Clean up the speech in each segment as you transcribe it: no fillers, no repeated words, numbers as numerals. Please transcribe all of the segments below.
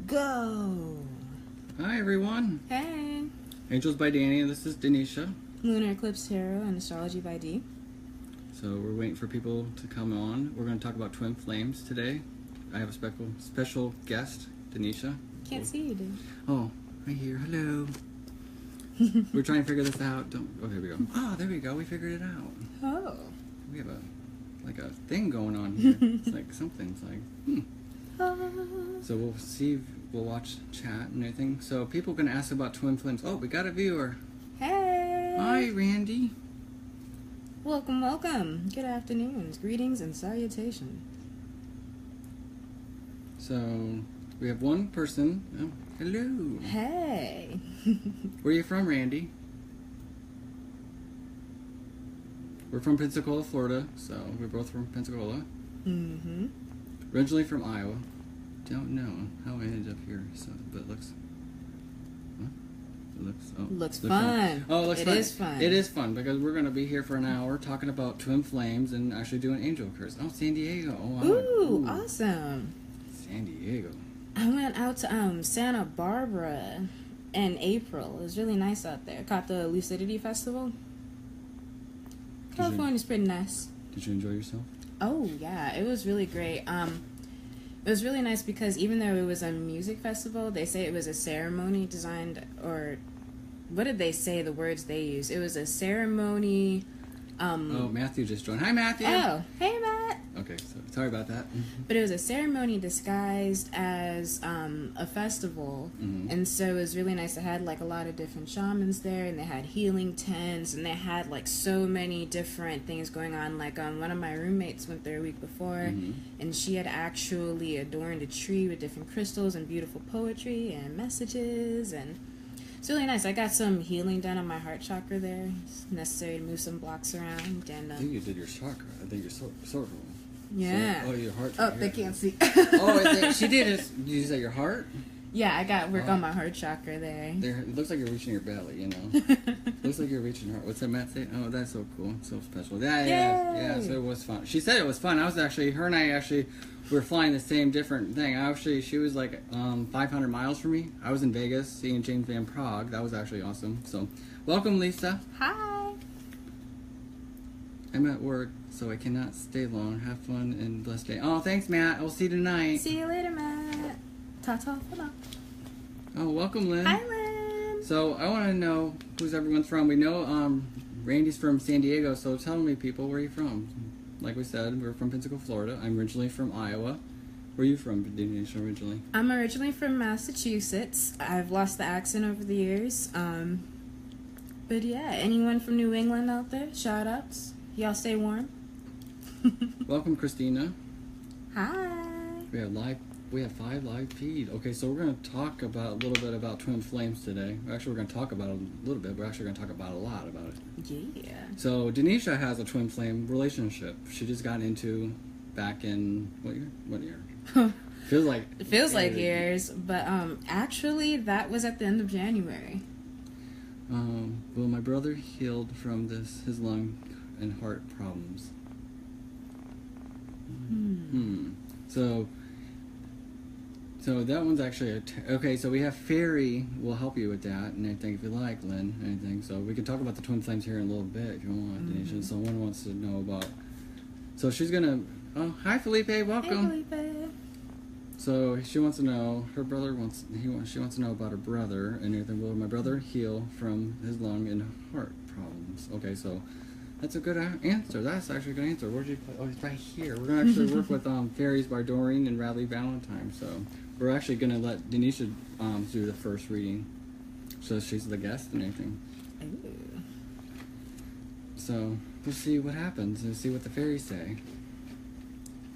Go! Hi everyone. Hey! Angels by Danny, and this is Denisha. Lunar, Eclipse, Tarot, and Astrology by D. So we're waiting for people to come on. We're going to talk about twin flames today. I have a special guest, Denisha. Can't see you, dude. Oh, right here. Hello. We're trying to figure this out. Oh, there we go. Oh, there we go. We figured it out. Oh. We have a thing going on here. It's like something's like, So we'll see. We'll watch chat and everything. So people can ask about twin flames. Oh, we got a viewer. Hey! Hi, Randy. Welcome, welcome. Good afternoons, greetings, and salutations. So we have one person. Oh, hello. Hey! Where are you from, Randy? We're from Pensacola, Florida. So we're both from Pensacola. Mm-hmm. Originally from Iowa. Don't know how I ended up here. So, but it looks. What? It looks. Oh, Looks fun. Oh, it looks fun. It is fun. It is fun because we're going to be here for an hour talking about twin flames and actually doing angel curse. Oh, San Diego. Oh, wow. Ooh, awesome. San Diego. I went out to Santa Barbara in April. It was really nice out there. Caught the Lucidity Festival. California's pretty nice. Did you enjoy yourself? Oh yeah, it was really great. It was really nice because even though it was a music festival, they say it was a ceremony designed, or what did they say? The words they used. It was a ceremony. Oh, Matthew just joined. Hi, Matthew. Oh, hey Matt. Okay, so sorry about that. But it was a ceremony disguised as a festival, and so it was really nice. They had like a lot of different shamans there, and they had healing tents, and they had like so many different things going on. Like one of my roommates went there a week before, and she had actually adorned a tree with different crystals and beautiful poetry and messages, and it's really nice. I got some healing done on my heart chakra there. It's necessary to move some blocks around, and I think you did your chakra. I think your circle. yeah. So, oh, your heart. Oh, they can't see. She did it. Did you say your heart? Yeah, I got work on my heart chakra there. It looks like you're reaching your belly, you know. Looks like you're reaching your heart. What's that Matt say? Oh, that's so cool. So special. Yeah. So it was fun. She said it was fun. Her and I were flying the same different thing. She was like 500 miles from me. I was in Vegas seeing James Van Prague. That was actually awesome. So, welcome, Lisa. Hi. I'm at work, so I cannot stay long. Have fun and blessed day. Oh, thanks, Matt. I'll see you tonight. See you later, Matt. Ta-ta for now. Oh, welcome, Lynn. Hi, Lynn. So, I want to know who's everyone's from. We know Randy's from San Diego, so tell me, people, where are you from? Like we said, we're from Pensacola, Florida. I'm originally from Iowa. Where are you from, Denisha, originally? I'm originally from Massachusetts. I've lost the accent over the years. But yeah, anyone from New England out there? Shout outs. Y'all stay warm. Welcome, Christina. Hi. We have 5 live feed. Okay, so we're going to talk about a little bit about twin flames today. Actually, we're going to talk about it a little bit. We're actually going to talk about a lot about it. Yeah. So Denisha has a twin flame relationship. She just got into back in what year? It feels like years, but actually that was at the end of January. Well, my brother healed from his lung and heart problems. So that one's actually okay. So we have Fairy will help you with that, and I think if you like, Lynn, anything. So we can talk about the twin flames here in a little bit if you want, Denisha. Someone wants to know about. So she's gonna. Oh, hi, Felipe. Welcome. Hey, Felipe. So she wants to know. She wants to know about her brother and everything. Will my brother heal from his lung and heart problems? Okay, so. That's a good answer. That's actually a good answer. Where'd you play? Oh, he's right here. We're going to actually work with Fairies by Doreen and Radley Valentine. So we're actually going to let Denisha do the first reading. So she's the guest and everything. Ooh. So we'll see what happens and see what the fairies say.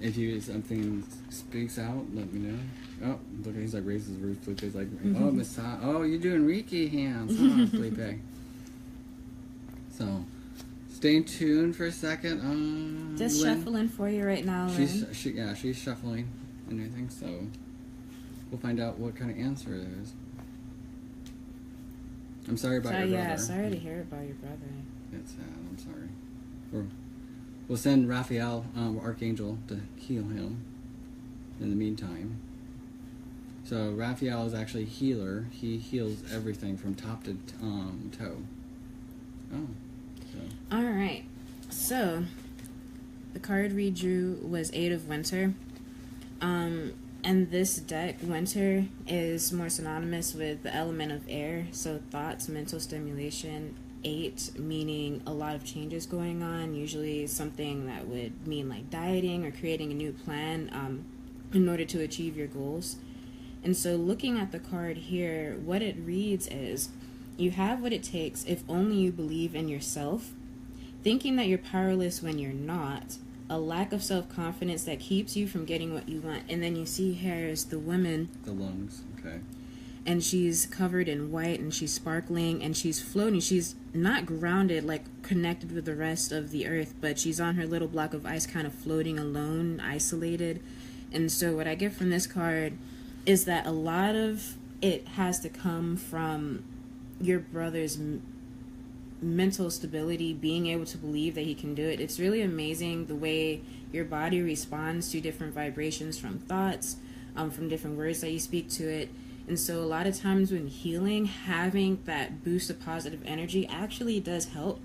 If something speaks out, let me know. Oh, look, he's like raises his roof. Felipe's like, oh, massage. Oh, you're doing Reiki hands, huh, Felipe? So. Stay tuned for a second. Just Lynn. shuffling for you right now, Lynn. She's shuffling and everything, so we'll find out what kind of answer it is. I'm sorry about your brother. Yeah, sorry to hear about your brother. It's sad. I'm sorry. We'll send Raphael, Archangel, to heal him in the meantime. So Raphael is actually a healer. He heals everything from top to toe. Oh. So. All right. So the card we drew was Eight of Winter. And this deck, Winter, is more synonymous with the element of air. So thoughts, mental stimulation. 8 meaning a lot of changes going on, usually something that would mean like dieting or creating a new plan in order to achieve your goals. And so looking at the card here, what it reads is, you have what it takes if only you believe in yourself, thinking that you're powerless when you're not, a lack of self-confidence that keeps you from getting what you want. And then you see here is the woman. The lungs, okay. And she's covered in white, and she's sparkling, and she's floating. She's not grounded, like connected with the rest of the earth, but she's on her little block of ice, kind of floating alone, isolated. And so what I get from this card is that a lot of it has to come from your brother's mental stability, being able to believe that he can do it. It's really amazing the way your body responds to different vibrations from thoughts, from different words that you speak to it. And so a lot of times when healing, having that boost of positive energy actually does help.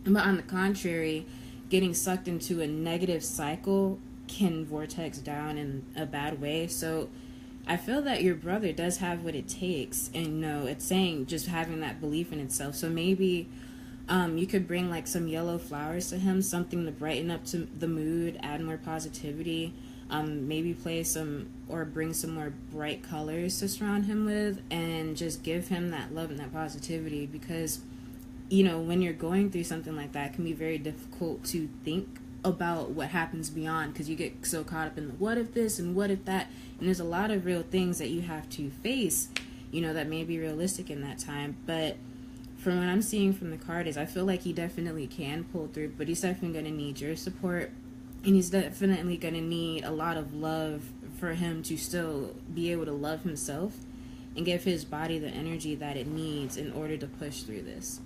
But on the contrary, getting sucked into a negative cycle can vortex down in a bad way. So I feel that your brother does have what it takes. And, it's saying just having that belief in itself. So maybe you could bring like some yellow flowers to him, something to brighten up to the mood, add more positivity. Maybe play some or bring some more bright colors to surround him with, and just give him that love and that positivity, because when you're going through something like that, it can be very difficult to think about what happens beyond, because you get so caught up in the what if this and what if that, and there's a lot of real things that you have to face that may be realistic in that time. But from what I'm seeing from the card is I feel like he definitely can pull through, but he's definitely going to need your support. And he's definitely going to need a lot of love for him to still be able to love himself and give his body the energy that it needs in order to push through this.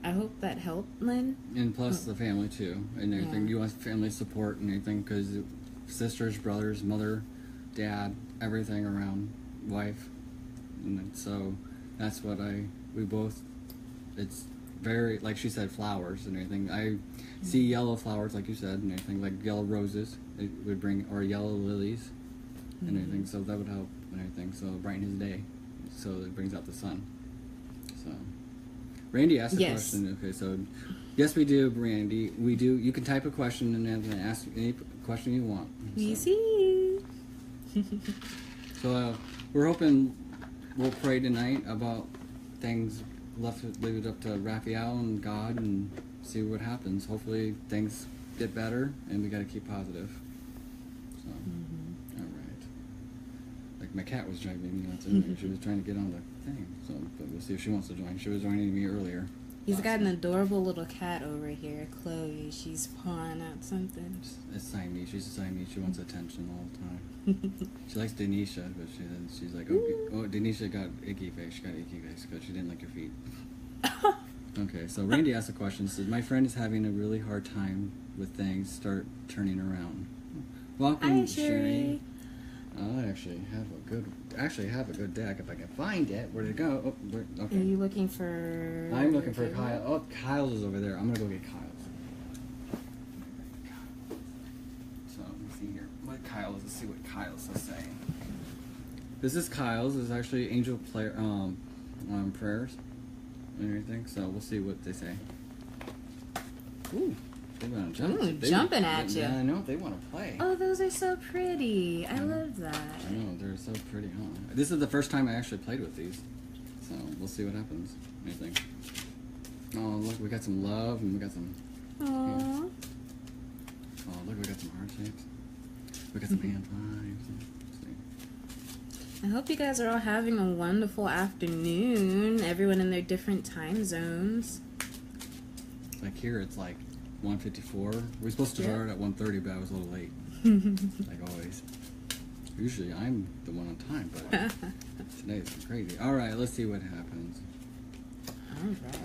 I hope that helped, Lynn. And plus the family, too. And everything. Yeah. You want family support and everything, because sisters, brothers, mother, dad, everything around, wife. And so that's what it's very, like she said, flowers and everything. I see yellow flowers, like you said, and everything, like yellow roses. It would bring, or yellow lilies and everything. So that would help and everything. So brighten his day. So it brings out the sun. So, Randy asked a question. Okay, so yes, we do, Randy. We do. You can type a question and then ask any question you want. We see. So we're hoping we'll pray tonight about things. Leave it up to Raphael and God and see what happens. Hopefully things get better, and we got to keep positive. So, all right. Like my cat was driving me nuts. She was trying to get on the thing. So, but we'll see if she wants to join. She was joining me earlier. He's got an adorable little cat over here, Chloe. She's pawing out something. It's Siamese. She's a Siamese. She wants attention all the time. She likes Denisha, but she's like, oh, Denisha got icky face. She got icky face because she didn't like your feet. Okay, so Randy asked a question. Says, my friend is having a really hard time with things start turning around. Welcome, Hi, Sherry. I actually have a good deck if I can find it. Where'd it go? Oh, okay. Are you looking for... I'm looking for Kyle. Oh, Kyle's is over there. I'm gonna go get Kyle's. So let me see here. Let's see what Kyle's is saying. This is Kyle's. This is actually angel prayers and everything. So we'll see what they say. Ooh. They want to jump. Jumping at you. Yeah, I know. They want to play. Oh, those are so pretty. I love that. I know. They're so pretty, huh? This is the first time I actually played with these. So, we'll see what happens. What do you think? Oh, look. We got some love and we got some... Aww. Yeah. Oh, look. We got some heart shapes. We got some hand vibes. I hope you guys are all having a wonderful afternoon. Everyone in their different time zones. Like here, it's like 1:54. We were supposed to start at 1:30, but I was a little late. Like always. Usually I'm the one on time, but today it's been crazy. All right, let's see what happens.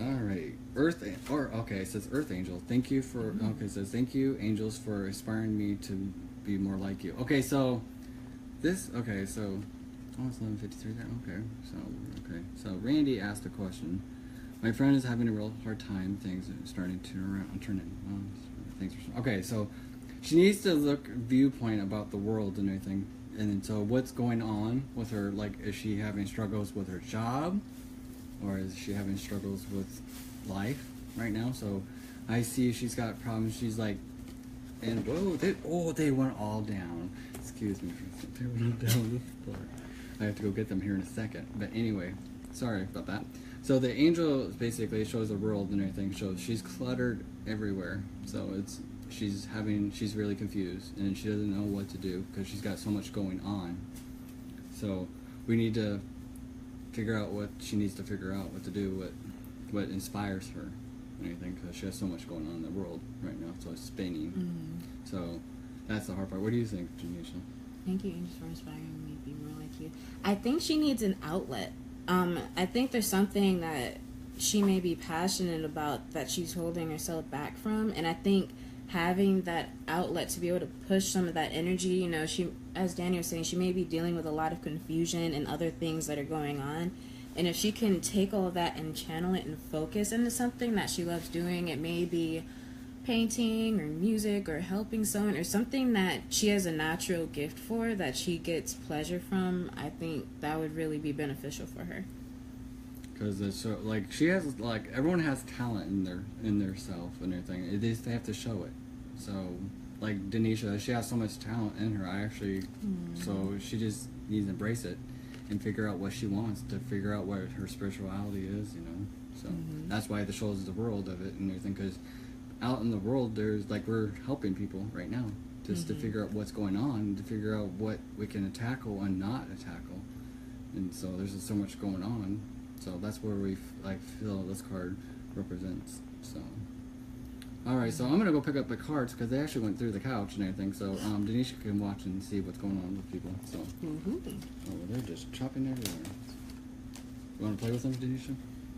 All right. It says Earth Angel. Thank you for. Okay, it says thank you, angels, for inspiring me to be more like you. Okay, so this. Okay, so Oh, it's 11:53 there. Okay. So Randy asked a question. My friend is having a real hard time. Things are starting to turn in. Things are okay. So she needs to look viewpoint about the world and everything. And so what's going on with her? Like, is she having struggles with her job, or is she having struggles with life right now? So I see she's got problems. She's like, and they went all down. Excuse me for a second. They went down the floor. I have to go get them here in a second. But anyway, sorry about that. So the angel basically shows the world and everything. Shows she's cluttered everywhere. So she's really confused and she doesn't know what to do because she's got so much going on. So we need to figure out what she needs to figure out, what to do, what inspires her and everything, because she has so much going on in the world right now. So it's spinning. Mm-hmm. So that's the hard part. What do you think, Janisha? Thank you, Angel, for inspiring me to be more like you. I think she needs an outlet. I think there's something that she may be passionate about that she's holding herself back from, and I think having that outlet to be able to push some of that energy, you know, she, as Danny was saying, she may be dealing with a lot of confusion and other things that are going on, and if she can take all of that and channel it and focus into something that she loves doing, it may be painting or music or helping someone or something that she has a natural gift for that she gets pleasure from, I think that would really be beneficial for her. Because it's so, like, she has, like, everyone has talent in their self and everything. They have to show it. So, like Denisha, she has so much talent in her. So she just needs to embrace it and figure out what she wants, to figure out what her spirituality is, you know. So that's why the show is the world of it and everything, because out in the world, there's, like, we're helping people right now just to figure out what's going on, to figure out what we can tackle and not tackle. And so there's just so much going on. So that's where we feel this card represents. So, all right. So I'm gonna go pick up the cards because they actually went through the couch and everything. So Denisha can watch and see what's going on with people. So, they're just chopping everywhere. You want to play with them, Denisha?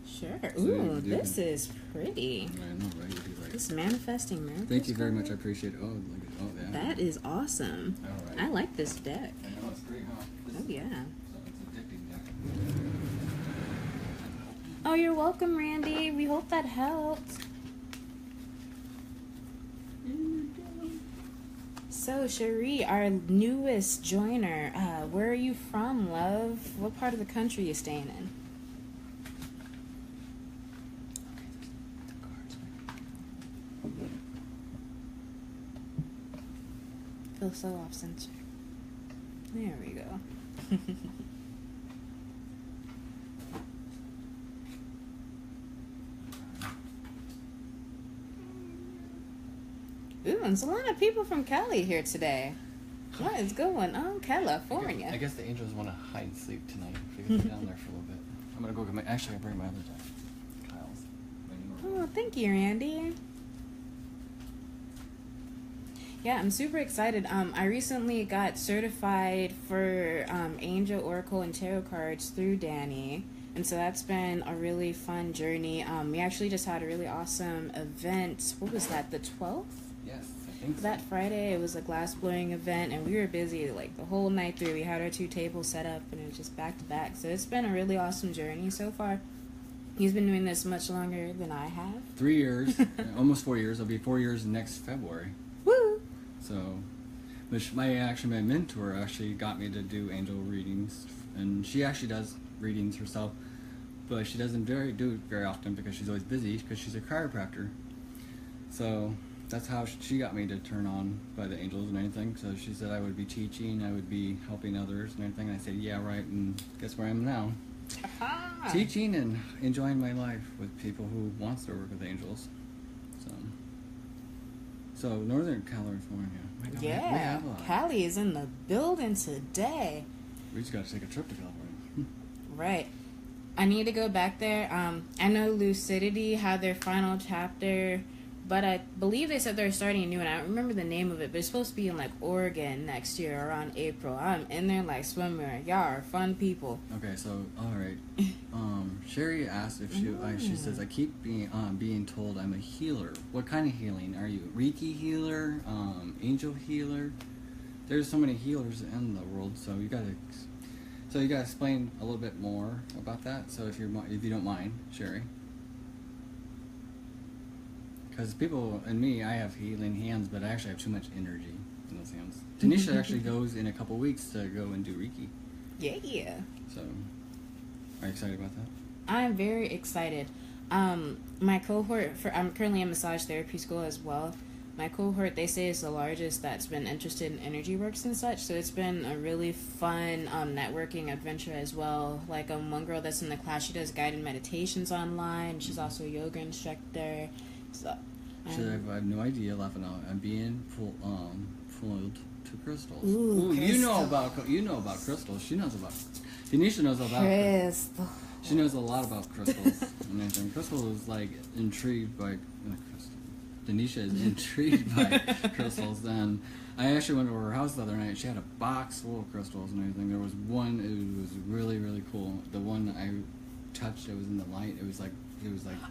Sure. Ooh, this is pretty. I know, right? You'd be like, this manifesting miracles. Thank you very much. I appreciate it. Oh, look at yeah. That is awesome. All right. I like this deck. I know, it's great, huh? Oh, yeah. So it's a addicting deck. Oh, you're welcome, Randy. We hope that helped. So, Cherie, our newest joiner, where are you from, love? What part of the country are you staying in? Feel so off center. There we go. Ooh, and there's a lot of people from Cali here today. What is going on, California? I guess the angels want to hide and sleep tonight. If we get down there for a little bit. I'm gonna go get my. Actually, I bring my other deck. Kyle's. Oh, thank you, Randy. Yeah, I'm super excited. I recently got certified for Angel, Oracle, and Tarot cards through Danny. And so that's been a really fun journey. We actually just had a really awesome event. What was that, the 12th? Yes, I think so. That Friday, it was a glass blowing event, and we were busy like the whole night through. We had our 2 tables set up, and it was just back to back. So it's been a really awesome journey so far. He's been doing this much longer than I have. 3 years, almost 4 years. It'll be 4 years next February. Woo! So, which my mentor actually got me to do angel readings, and she actually does readings herself, but she doesn't do it very often because she's always busy because she's a chiropractor. So that's how she got me to turn on by the angels and everything. So she said I would be teaching, I would be helping others and everything. And I said, yeah, right. And guess where I am now? Aha. Teaching and enjoying my life with people who wants to work with angels. So Northern California. God, yeah, we have a lot. Cali is in the building today. We just got to take a trip to California. Right. I need to go back there. I know Lucidity had their final chapter, but I believe they said they're starting a new one. I don't remember the name of it, but it's supposed to be in like Oregon next year around April. I'm in there like swimming. Y'all are fun people. Okay, so all right. Sherry asked if she says I keep being told I'm a healer. What kind of healing are you? Reiki healer, angel healer. There's so many healers in the world, so you gotta So you gotta explain a little bit more about that. So if you don't mind, Sherry. Because people and me, I have healing hands, but I actually have too much energy in those hands. Tanisha actually goes in a couple weeks to go and do Reiki. Yeah. So, are you excited about that? I'm very excited. My cohort I'm currently in massage therapy school as well. My cohort, they say, is the largest that's been interested in energy works and such. So it's been a really fun networking adventure as well. Like one girl that's in the class, she does guided meditations online. She's also a yoga instructor. So I have no idea. Laughing out. I'm being fooled to crystals. Ooh, you know about crystals. She knows about. Tanisha knows about crystals. She knows a lot about crystals and everything. Crystal is like intrigued by Tanisha is intrigued by crystals. And I actually went to her house the other night. She had a box full of crystals and everything. There was one. It was really, really cool. The one I touched, it was in the light. It was like.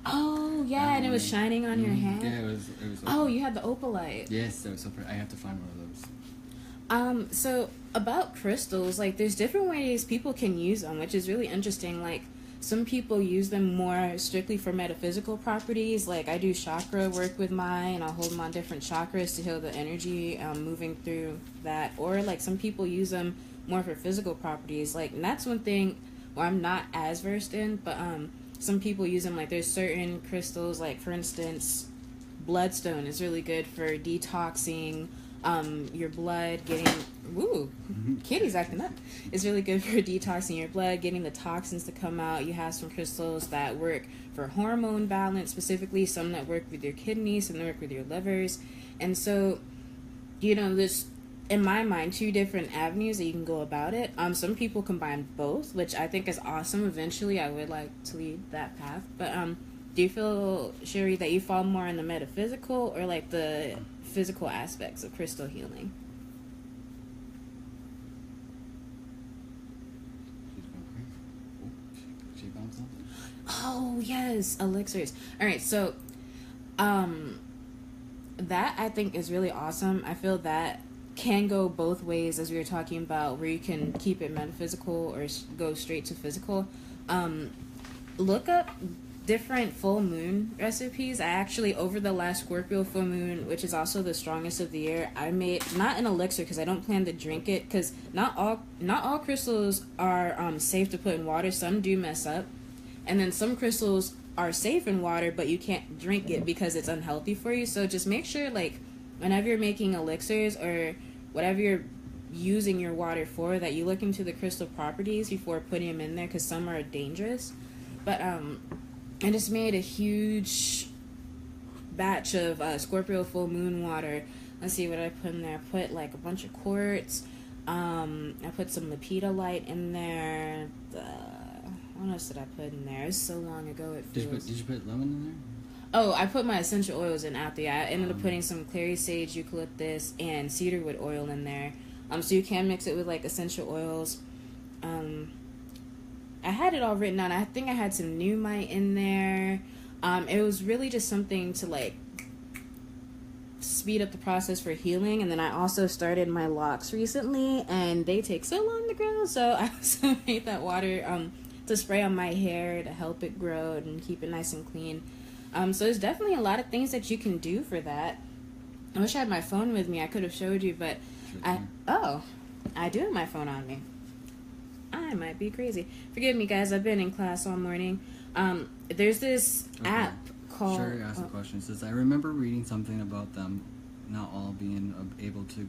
Oh yeah, and it was shining on your hand. Yeah, it was. Oh, you had the opalite. Yes, it was so pretty. I have to find one of those. So about crystals, like there's different ways people can use them, which is really interesting. Like some people use them more strictly for metaphysical properties. Like I do chakra work with mine. I'll hold them on different chakras to heal the energy moving through that. Or like some people use them more for physical properties. Like, and that's one thing where I'm not as versed in, but some people use them. Like there's certain crystals, like for instance, bloodstone is really good for detoxing your blood, getting Kitty's acting up. It's really good for detoxing your blood, getting the toxins to come out. You have some crystals that work for hormone balance specifically, some that work with your kidneys, some that work with your livers. And so, there's, in my mind, two different avenues that you can go about it. Some people combine both, which I think is awesome. Eventually I would like to lead that path. But do you feel, Sherry, that you fall more in the metaphysical or like the physical aspects of crystal healing? Oh yes, elixirs. All right, so that I think is really awesome. I feel that can go both ways, as we were talking about, where you can keep it metaphysical or go straight to physical. Look up different full moon recipes. I actually, over the last Scorpio full moon, which is also the strongest of the year, I made not an elixir because I don't plan to drink it, because not all crystals are safe to put in water. Some do mess up, and then some crystals are safe in water, but you can't drink it because it's unhealthy for you. So just make sure, like, whenever you're making elixirs or whatever you're using your water for, that you look into the crystal properties before putting them in there, because some are dangerous. But I just made a huge batch of Scorpio full moon water. Let's see what I put in there. I put like a bunch of quartz. I put some lepidolite in there. What else did I put in there? It's so long ago. Did you put lemon in there? Oh, I put my essential oils in after that. I ended up putting some clary sage, eucalyptus, and cedarwood oil in there. So you can mix it with like essential oils. I had it all written down. I think I had some Numite in there. It was really just something to like speed up the process for healing. And then I also started my locks recently, and they take so long to grow. So I also made that water to spray on my hair to help it grow and keep it nice and clean. So there's definitely a lot of things that you can do for that. I wish I had my phone with me. I could have showed you, but I do have my phone on me. I might be crazy. Forgive me, guys. I've been in class all morning. There's this app called... Sherry asked a question. It says, I remember reading something about them not all being able to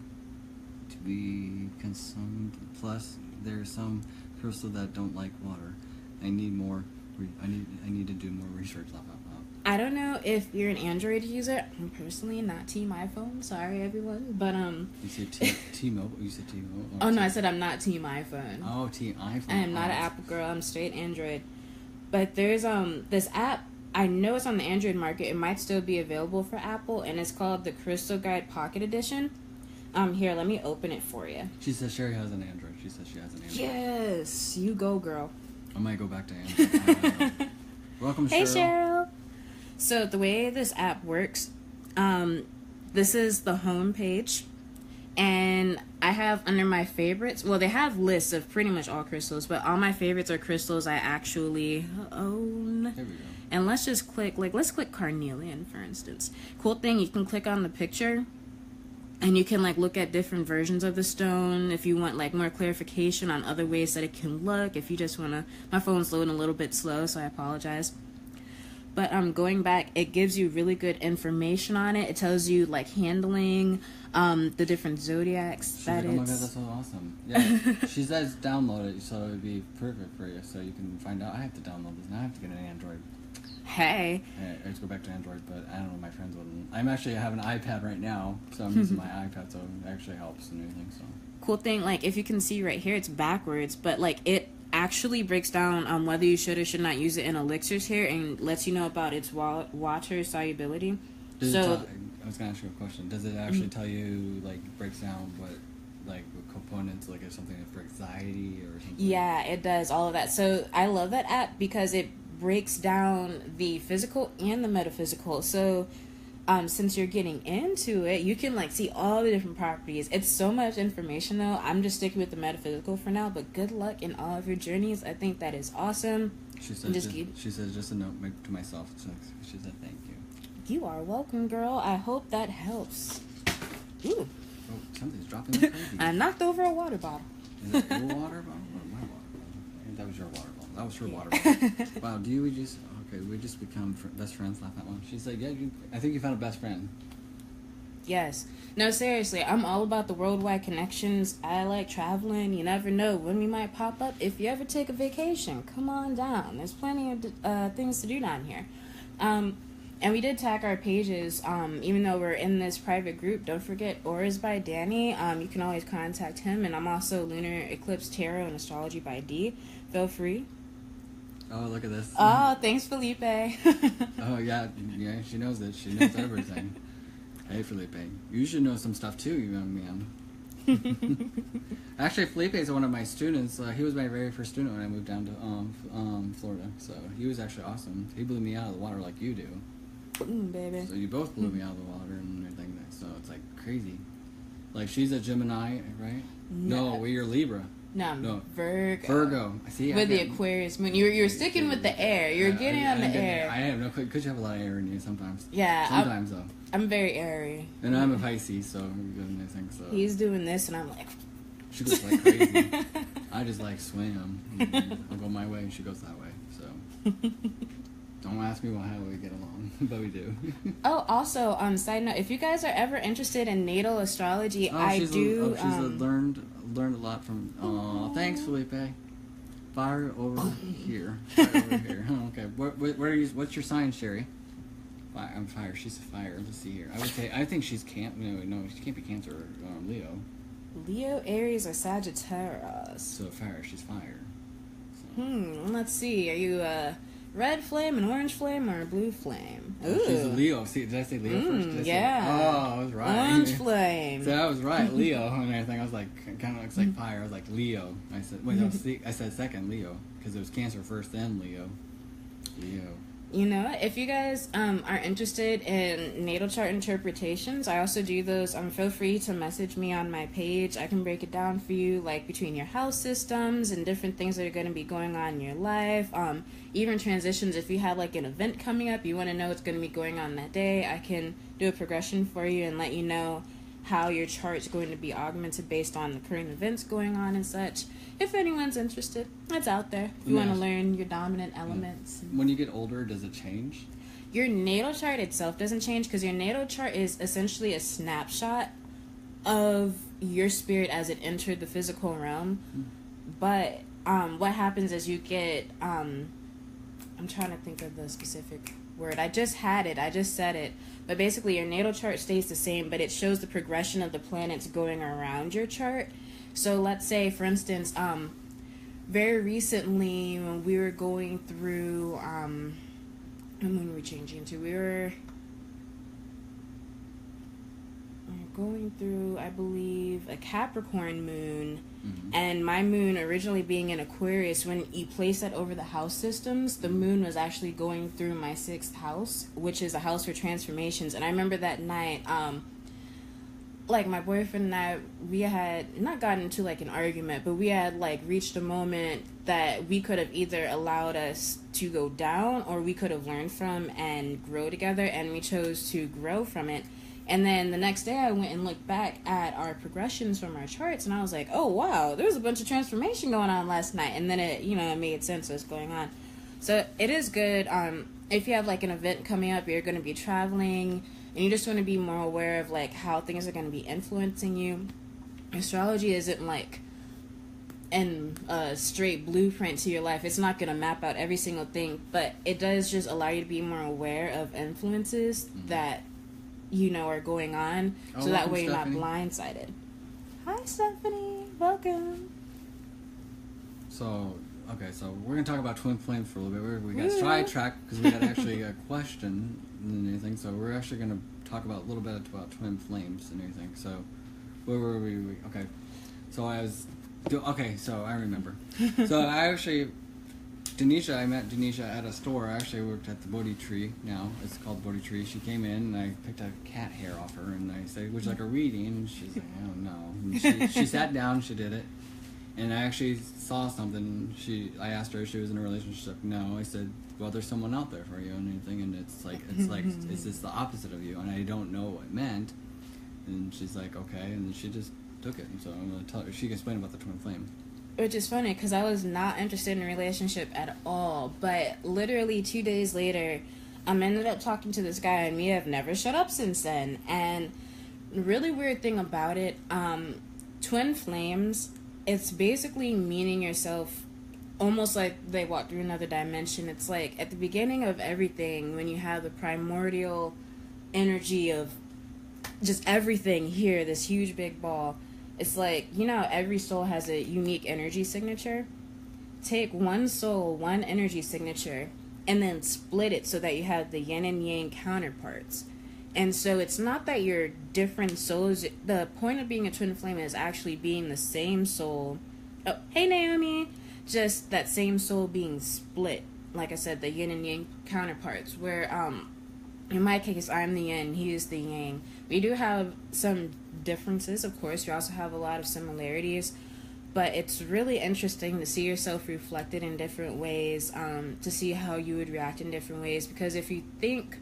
be consumed. Plus, there's some crystal that don't like water. I need more... I need to do more research. I don't know if you're an Android user. I'm personally not Team iPhone. Sorry, everyone. But You said T-Mobile. You said T-Mobile. Oh no, I said I'm not Team iPhone. Oh, Team iPhone. I am not an Apple girl. I'm straight Android. But there's this app. I know it's on the Android market. It might still be available for Apple, and it's called the Crystal Guide Pocket Edition. Here, let me open it for you. She says Sherry has an Android. She says she has an Android. Yes, you go, girl. I might go back to Android. Welcome, Cheryl. Hey, Cheryl. So the way this app works, this is the home page, And I have under my favorites, well, they have lists of pretty much all crystals, but all my favorites are crystals I actually own. There we go. And let's just click, like, let's click carnelian, for instance. Cool thing, you can click on the picture, and you can, like, look at different versions of the stone if you want, like, more clarification on other ways that it can look. If you just want to, my phone's loading a little bit slow, so I apologize. But going back, it gives you really good information on it. It tells you, like, handling the different zodiacs. She's like, oh my god, that's so awesome. Yeah, she says download it, so it would be perfect for you, so you can find out. I have to download this, and I have to get an Android. Hey. I have to go back to Android, but I don't know, my friends wouldn't. I'm actually, I have an iPad right now, so I'm using my iPad, so it actually helps and everything, so. Cool thing, like, if you can see right here, it's backwards, but, like, it actually breaks down on whether you should or should not use it in elixirs here and lets you know about its water solubility. I was going to ask you a question. Does it actually tell you, like, breaks down what components, like, if something is for anxiety or something? Yeah, it does, all of that. So I love that app because it breaks down the physical and the metaphysical. So since you're getting into it, you can, like, see all the different properties. It's so much information, though. I'm just sticking with the metaphysical for now, but good luck in all of your journeys. I think that is awesome. She said just a note to myself. So she said thank you. You are welcome, girl. I hope that helps. Ooh. Oh, something's dropping like crazy. I knocked over a water bottle. Is that your water bottle or my water bottle? I think that was your water bottle. That was her water bottle. Wow, we just become best friends? Laugh at one. She said, yeah, I think you found a best friend. Yes. No, seriously, I'm all about the worldwide connections. I like traveling. You never know when we might pop up. If you ever take a vacation, come on down. There's plenty of things to do down here. And we did tag our pages, even though we're in this private group. Don't forget, Auras by Danny. You can always contact him. And I'm also Lunar, Eclipse, Tarot, and Astrology by D. Feel free. Oh, look at this. Oh, thanks, Felipe. Oh, yeah, she knows it. She knows everything. Hey, Felipe. You should know some stuff, too, you young man. Actually, Felipe is one of my students. He was my very first student when I moved down to Florida. So he was actually awesome. He blew me out of the water like you do. Baby. So you both blew me out of the water and everything. So it's like crazy. Like she's a Gemini, right? No, you're Libra. No, Virgo. Virgo. See, with the Aquarius moon. You're sticking with the air. You're getting on the air. I have no clue. Because you have a lot of air in you sometimes. Yeah. Sometimes, though. I'm very airy. And I'm a Pisces, so I'm good in things. So. He's doing this, and I'm like... She goes like crazy. I just like swim. I'll go my way, and she goes that way. So... Don't ask me how we get along, but we do. Oh, also, side note, if you guys are ever interested in natal astrology, she's learned a lot from. Oh, thanks, Felipe. Fire over here. Fire over here. Oh, okay. Where are you? What's your sign, Sherry? I'm fire. She's a fire. Let's see here. I think she's No, she can't be Cancer or Leo. Leo, Aries, or Sagittarius. So fire. She's fire. So. Let's see. Are you red flame, an orange flame, or a blue flame? Ooh. She's a Leo. See, did I say Leo first? Yeah. I was right. Orange flame. So I was right, Leo, and everything. I was like, kind of looks like fire. I was like, Leo. I said, I said second, Leo, because it was Cancer first, then Leo. Leo. You know, if you guys are interested in natal chart interpretations, I also do those. Feel free to message me on my page. I can break it down for you, like between your house systems and different things that are going to be going on in your life. Even transitions. If you have like an event coming up, you want to know what's going to be going on that day, I can do a progression for you and let you know how your chart's going to be augmented based on the current events going on and such. If anyone's interested, it's out there. If you want to learn your dominant elements. When you get older, does it change? Your natal chart itself doesn't change because your natal chart is essentially a snapshot of your spirit as it entered the physical realm. But what happens is you get... I'm trying to think of the specific word. I just had it. I just said it. But basically, your natal chart stays the same, but it shows the progression of the planets going around your chart. So let's say, for instance, very recently when we were going through, when were we changing to? We were going through, I believe, a Capricorn moon, and my moon originally being in Aquarius. When you place that over the house systems, the moon was actually going through my 6th house, which is a house for transformations. And I remember that night, like my boyfriend and I, we had not gotten into like an argument, but we had like reached a moment that we could have either allowed us to go down or we could have learned from and grow together, and we chose to grow from it. And then the next day I went and looked back at our progressions from our charts, and I was like, oh wow, there was a bunch of transformation going on last night. And then it, it made sense what's going on. So it is good. If you have like an event coming up, you're going to be traveling, and you just want to be more aware of like how things are going to be influencing you. Astrology isn't like in a straight blueprint to your life. It's not going to map out every single thing, but it does just allow you to be more aware of influences that are going on, so that way you're not blindsided. Hi, Stephanie. Welcome. So we're going to talk about twin flames for a little bit. We got sidetracked because we had actually a question and anything, so we're actually going to talk about a little bit about twin flames and everything. So, where were we? Okay. So I remember. So I actually... I met Denisha at a store. I actually worked at the Bodhi Tree now. It's called Bodhi Tree. She came in and I picked a cat hair off her and I said, would you like a reading? And she's like, oh no. And she sat down, she did it. And I actually saw something. I asked her if she was in a relationship. No. I said, well, there's someone out there for you and anything. And it's just the opposite of you. And I don't know what it meant. And she's like, okay. And then she just took it. And so I'm going to tell her. She can explain about the twin flame. Which is funny because I was not interested in a relationship at all. But literally 2 days later, I ended up talking to this guy, and we have never shut up since then. And the really weird thing about it, twin flames, it's basically meaning yourself almost like they walk through another dimension. It's like at the beginning of everything, when you have the primordial energy of just everything here, this huge big ball. It's like, every soul has a unique energy signature. Take one soul, one energy signature, and then split it so that you have the yin and yang counterparts. And so it's not that you're different souls. The point of being a twin flame is actually being the same soul. Oh, hey, Naomi. Just that same soul being split. Like I said, the yin and yang counterparts. Where, in my case, I'm the yin, he is the yang. We do have some differences, of course. We also have a lot of similarities, but it's really interesting to see yourself reflected in different ways, to see how you would react in different ways. Because if you think,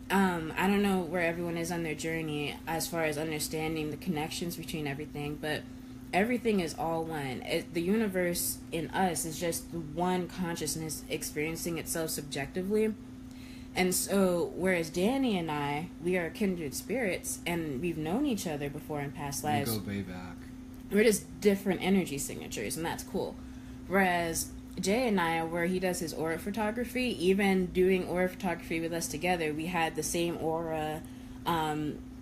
I don't know where everyone is on their journey as far as understanding the connections between everything, but everything is all one. The universe in us is just one consciousness experiencing itself subjectively. And so, whereas Danny and I, we are kindred spirits, and we've known each other before in past lives. We go way back. We're just different energy signatures, and that's cool. Whereas Jay and I, where he does his aura photography, even doing aura photography with us together, we had the same aura,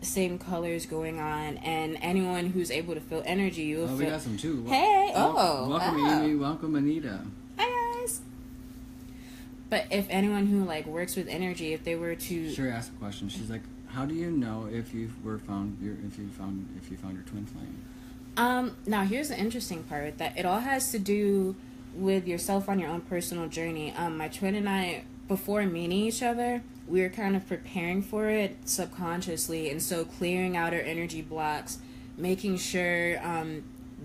same colors going on, and anyone who's able to feel energy, you will feel... we got some too. Hey! Welcome, Amy. Welcome, Anita. Hi, guys! But if anyone who works with energy, if they were to... Sure, ask a question. She's like, how do you know if you found your twin flame? Now here's the interesting part, that it all has to do with yourself on your own personal journey. My twin and I, before meeting each other, we were kind of preparing for it subconsciously, and so clearing out our energy blocks, making sure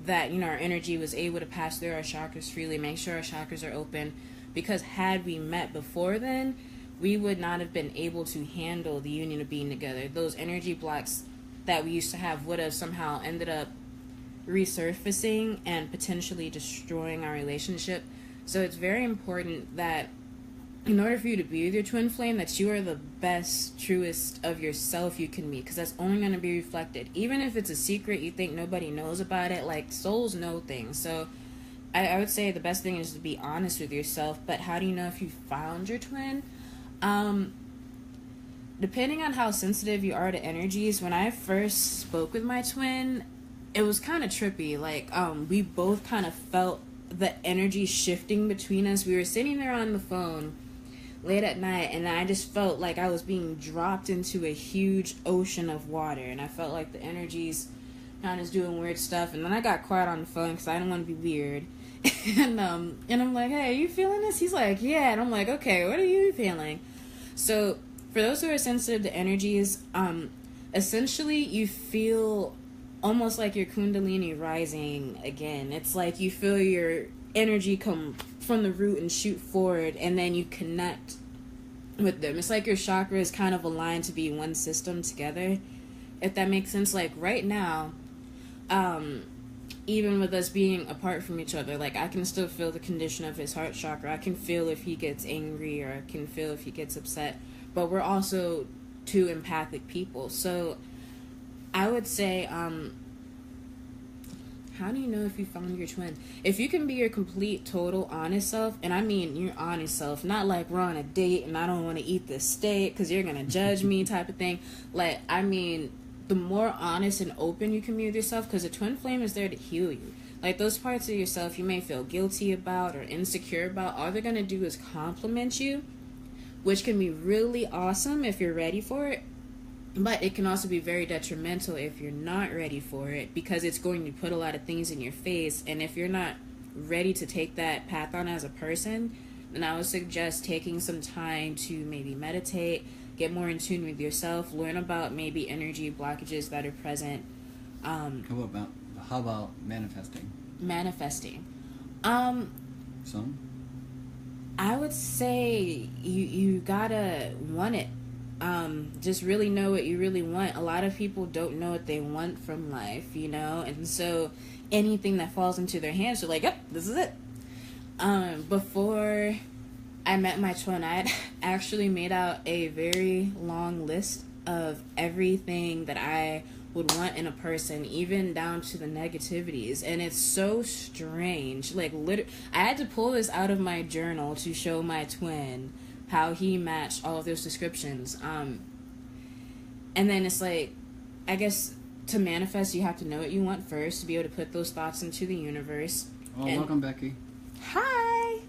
that our energy was able to pass through our chakras freely, make sure our chakras are open. Because had we met before then, we would not have been able to handle the union of being together. Those energy blocks that we used to have would have somehow ended up resurfacing and potentially destroying our relationship. So it's very important that in order for you to be with your twin flame, that you are the best, truest of yourself you can be. Because that's only going to be reflected. Even if it's a secret, you think nobody knows about it, souls know things. So I would say the best thing is to be honest with yourself. But how do you know if you found your twin? Depending on how sensitive you are to energies, when I first spoke with my twin, it was kind of trippy. We both kind of felt the energy shifting between us. We were sitting there on the phone late at night, and I just felt like I was being dropped into a huge ocean of water, and I felt like the energies kind of doing weird stuff. And then I got quiet on the phone because I didn't want to be weird. and I'm like, hey, are you feeling this? He's like, yeah. And I'm like, okay, what are you feeling? So for those who are sensitive to energies, essentially you feel almost like your kundalini rising again. It's like you feel your energy come from the root and shoot forward, and then you connect with them. It's like your chakras kind of aligned to be one system together, if that makes sense. Like right now, even with us being apart from each other, like I can still feel the condition of his heart chakra. I can feel if he gets angry, or I can feel if he gets upset. But we're also two empathic people. So I would say, how do you know if you found your twin? If you can be your complete, total, honest self, and I mean your honest self, not like we're on a date and I don't want to eat this steak because you're going to judge me type of thing. Like, I mean, the more honest and open you can be with yourself, because a twin flame is there to heal you. Like, those parts of yourself you may feel guilty about or insecure about, all they're going to do is compliment you, which can be really awesome if you're ready for it. But it can also be very detrimental if you're not ready for it, because it's going to put a lot of things in your face. And if you're not ready to take that path on as a person, then I would suggest taking some time to maybe meditate, get more in tune with yourself, learn about maybe energy blockages that are present. How about manifesting? Manifesting. Some? I would say you gotta want it. Just really know what you really want. A lot of people don't know what they want from life, you know, and so anything that falls into their hands, they're like, yep, this is it. Before I met my twin, I had actually made out a very long list of everything that I would want in a person, even down to the negativities. And it's so strange. Like, I had to pull this out of my journal to show my twin how he matched all of those descriptions. And then it's like, I guess to manifest, you have to know what you want first to be able to put those thoughts into the universe. Oh, welcome, Becky. Hi.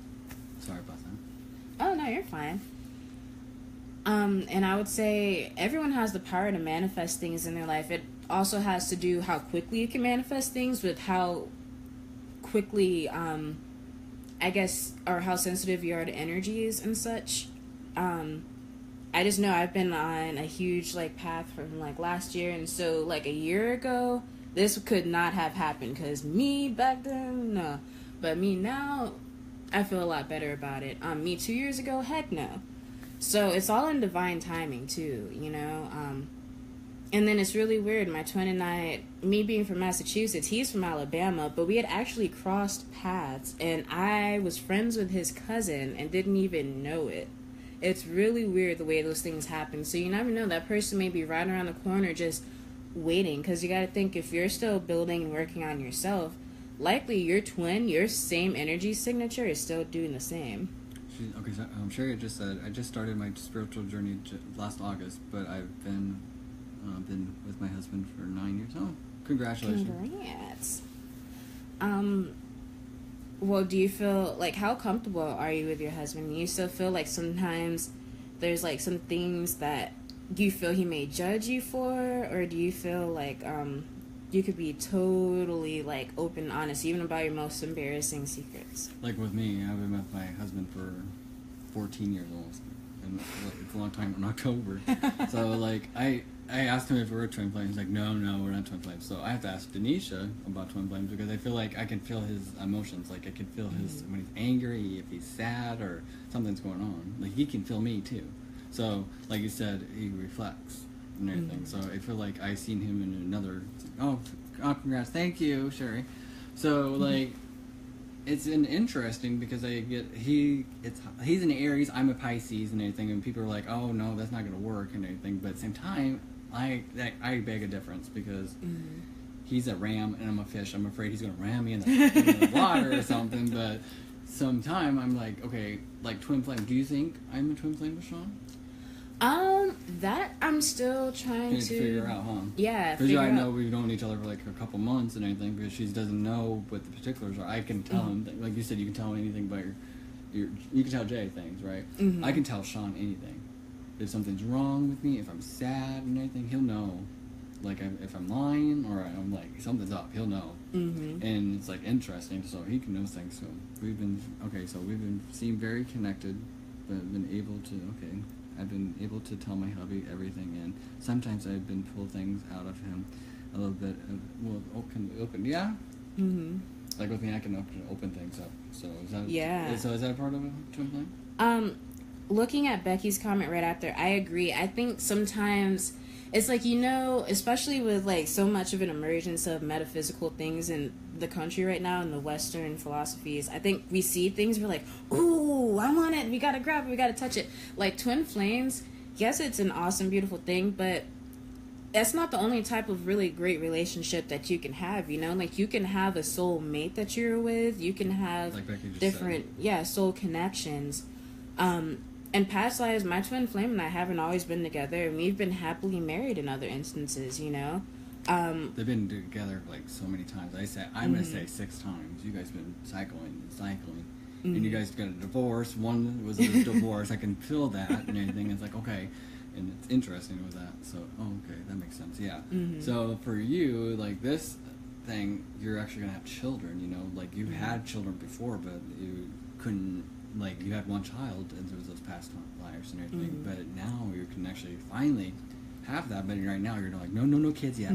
Sorry about that. Oh, no, you're fine. And I would say everyone has the power to manifest things in their life. It also has to do how quickly you can manifest things with how quickly, I guess, or how sensitive you are to energies and such. I just know I've been on a huge, like, path from, like, last year, and so, like, a year ago, this could not have happened, because me back then, no. But me now, I feel a lot better about it. Me 2 years ago, heck no. So it's all in divine timing, too, you know? And then it's really weird. My twin and I, me being from Massachusetts, he's from Alabama, but we had actually crossed paths, and I was friends with his cousin and didn't even know it. It's really weird the way those things happen. So you never know. That person may be right around the corner just waiting, because you got to think, if you're still building and working on yourself, likely your twin, your same energy signature is still doing the same. Okay, so Sherry just said, I just started my spiritual journey last August, but I've been with my husband for 9 years. Oh, congratulations. Congrats. Well, do you feel, like, how comfortable are you with your husband? Do you still feel like sometimes there's, like, some things that you feel he may judge you for? Or do you feel like you could be totally, like, open and honest, even about your most embarrassing secrets? Like with me, I've been with my husband for 14 years almost. And it's a long time in October. So, like, I asked him if we were twin flames. He's like, no, we're not twin flames. So I have to ask Denisha about twin flames, because I feel like I can feel his emotions. Like, I can feel his, when he's angry, if he's sad, or something's going on. Like, he can feel me, too. So, like you said, he reflects and everything. So I feel like I seen him in another, oh, congrats, thank you, Sherry. So, like, it's interesting, because he's an Aries, I'm a Pisces and everything, and people are like, oh no, that's not going to work and everything, but at the same time, I beg a difference, because he's a ram and I'm a fish. I'm afraid he's going to ram me in the water or something, but sometime I'm like, okay, like twin flame, do you think I'm a twin flame with Sean? That I'm still trying to figure out, huh? Yeah, because I know we've known each other for like a couple months and anything, because she doesn't know what the particulars are. I can tell him, like you said, you can tell anything about you can tell Jay things, right? I can tell Sean anything. If something's wrong with me, if I'm sad and anything, he'll know. Like, if I'm lying or I'm like, something's up, he'll know. And it's like interesting, so he can know things. So we've been seem very connected, but been able to, I've been able to tell my hubby everything, and sometimes I've been pull things out of him a little bit. Open, yeah. Mm-hmm. Like with me, I can open things up. So is that So is that a part of a twin flame? Looking at Becky's comment right after, I agree. I think sometimes it's like, especially with like so much of an emergence of metaphysical things in the country right now in the Western philosophies, I think we see things, we're like, ooh, I want it, we gotta grab it, we gotta touch it. Like twin flames, yes, it's an awesome, beautiful thing, but that's not the only type of really great relationship that you can have, Like, you can have a soul mate that you're with. You can have like Becky just different, soul connections. In past lives, my twin flame and I haven't always been together, and we've been happily married in other instances, They've been together, like, so many times. I'm going to say 6 times. You guys been cycling. Mm-hmm. And you guys got a divorce. One was a divorce. I can feel that and everything. It's like, okay. And it's interesting with that. So, okay, that makes sense. Yeah. Mm-hmm. So, for you, like, this thing, you're actually going to have children, Like, you had children before, but you couldn't, like, you had one child, and there was those past lives and everything. Mm-hmm. But now you can actually finally have that. But right now, you're like, no kids yet.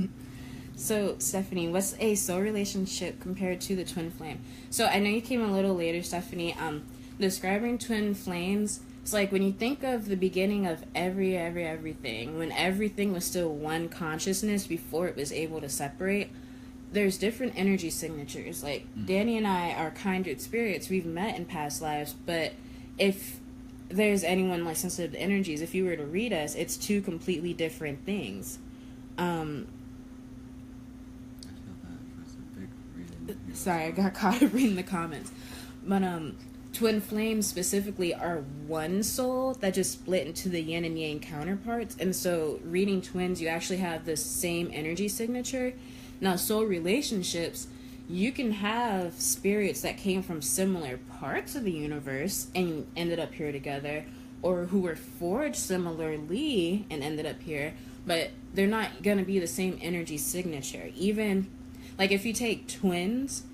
So, Stephanie, what's a soul relationship compared to the twin flame? So, I know you came a little later, Stephanie. Describing twin flames, it's like when you think of the beginning of everything, when everything was still one consciousness before it was able to separate, there's different energy signatures. Like, Danny and I are kindred spirits. We've met in past lives, but if there's anyone like sensitive to energies, if you were to read us, it's 2 completely different things. I feel that was a big reading. Sorry, I got caught up reading the comments. But twin flames specifically are one soul that just split into the yin and yang counterparts. And so reading twins, you actually have the same energy signature. Now, soul relationships, you can have spirits that came from similar parts of the universe and ended up here together, or who were forged similarly and ended up here, but they're not going to be the same energy signature. Even, like, if you take twins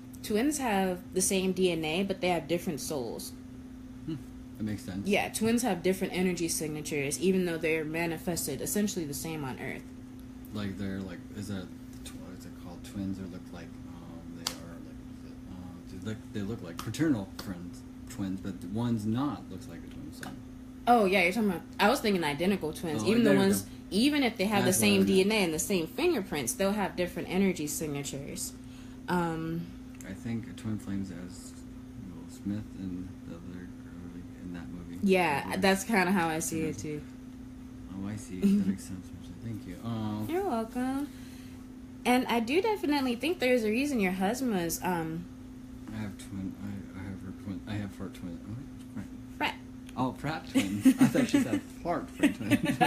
have the same DNA, but they have different souls. That makes sense. Yeah, twins have different energy signatures, even though they're manifested essentially the same on Earth. Like, they're like, what is it called? Twins, or look like, they look like fraternal twins, but the one's not, looks like a twin son. Oh yeah, you're talking about, I was thinking identical twins. Even if they have the same DNA and the same fingerprints, they'll have different energy signatures. I think Twin Flames as Will Smith and the other girl in that movie. Yeah, that's kind of how I see it too. Oh, I see. That makes sense. Thank you. You're welcome. And I do definitely think there's a reason your husband was I have twin. I have her twin. I have fart twin. Oh, frat. Oh, frat twins. I thought she said fart twins.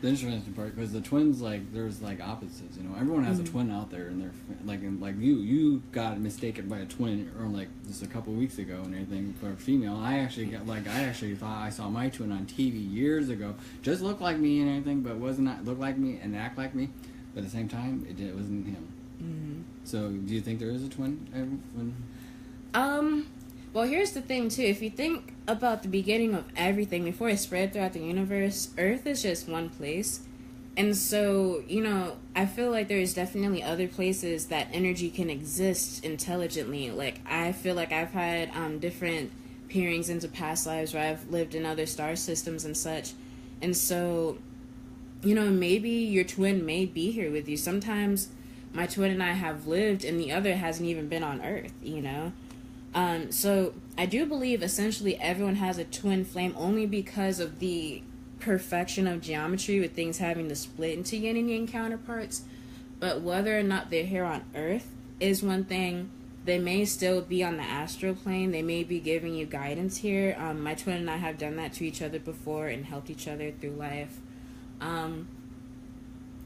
The interesting part, because the twins, like, there's like opposites, everyone has a twin out there, and they're like you got mistaken by a twin, or like just a couple weeks ago and everything, for a female. I actually thought I saw my twin on TV years ago, just looked like me and everything, but wasn't look like me and act like me, but at the same time it wasn't him. Mm-hmm. So do you think there is a twin? Well, here's the thing, too. If you think about the beginning of everything, before it spread throughout the universe, Earth is just one place. And so, I feel like there's definitely other places that energy can exist intelligently. Like, I feel like I've had different peerings into past lives where I've lived in other star systems and such. And so, maybe your twin may be here with you. Sometimes my twin and I have lived, and the other hasn't even been on Earth, So I do believe essentially everyone has a twin flame only because of the perfection of geometry with things having to split into yin and yang counterparts. But whether or not they're here on Earth is one thing. They may still be on the astral plane. They may be giving you guidance here. My twin and I have done that to each other before and helped each other through life.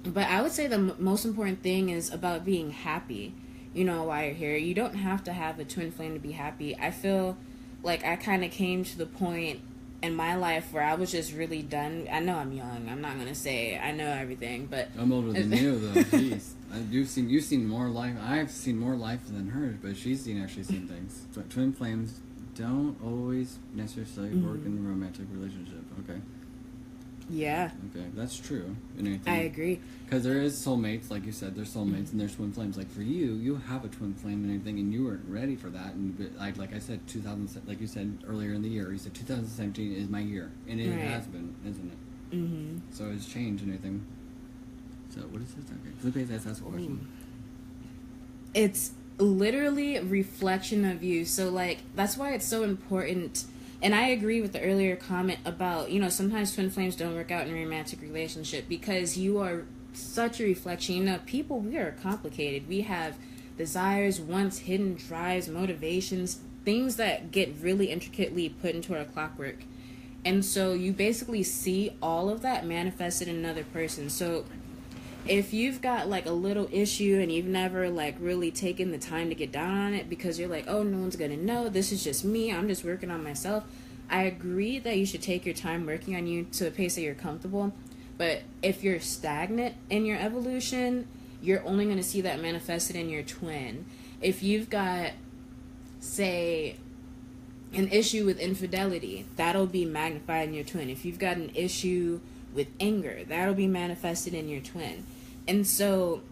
But I would say the most important thing is about being happy. While you're here, you don't have to have a twin flame to be happy. I feel like I kind of came to the point in my life where I was just really done. I know I'm young. I'm not gonna say I know everything, but I'm older than you, though. Jeez, you've seen more life. I've seen more life than her, but she's actually seen things. Twin flames don't always necessarily work in a romantic relationship. Okay. Yeah. Okay, that's true. I agree. Because there is soulmates, like you said, there's soulmates and there's twin flames. Like for you, you have a twin flame and everything, and you weren't ready for that. And like I said, like you said earlier in the year, you said 2017 is my year, and it has been, isn't it? Mm-hmm. So it's changed and everything. So what is this? Okay, Felipe has asked a question. It's literally a reflection of you. So like that's why it's so important. And I agree with the earlier comment about, sometimes twin flames don't work out in a romantic relationship because you are such a reflection. People, we are complicated. We have desires, wants, hidden drives, motivations, things that get really intricately put into our clockwork. And so you basically see all of that manifested in another person. So if you've got like a little issue and you've never like really taken the time to get down on it because you're like, oh, no one's gonna know, this is just me, I'm just working on myself, I agree that you should take your time working on you to a pace that you're comfortable. But if you're stagnant in your evolution, you're only going to see that manifested in your twin. If you've got, say, an issue with infidelity, that'll be magnified in your twin. If you've got an issue with anger, that'll be manifested in your twin. And so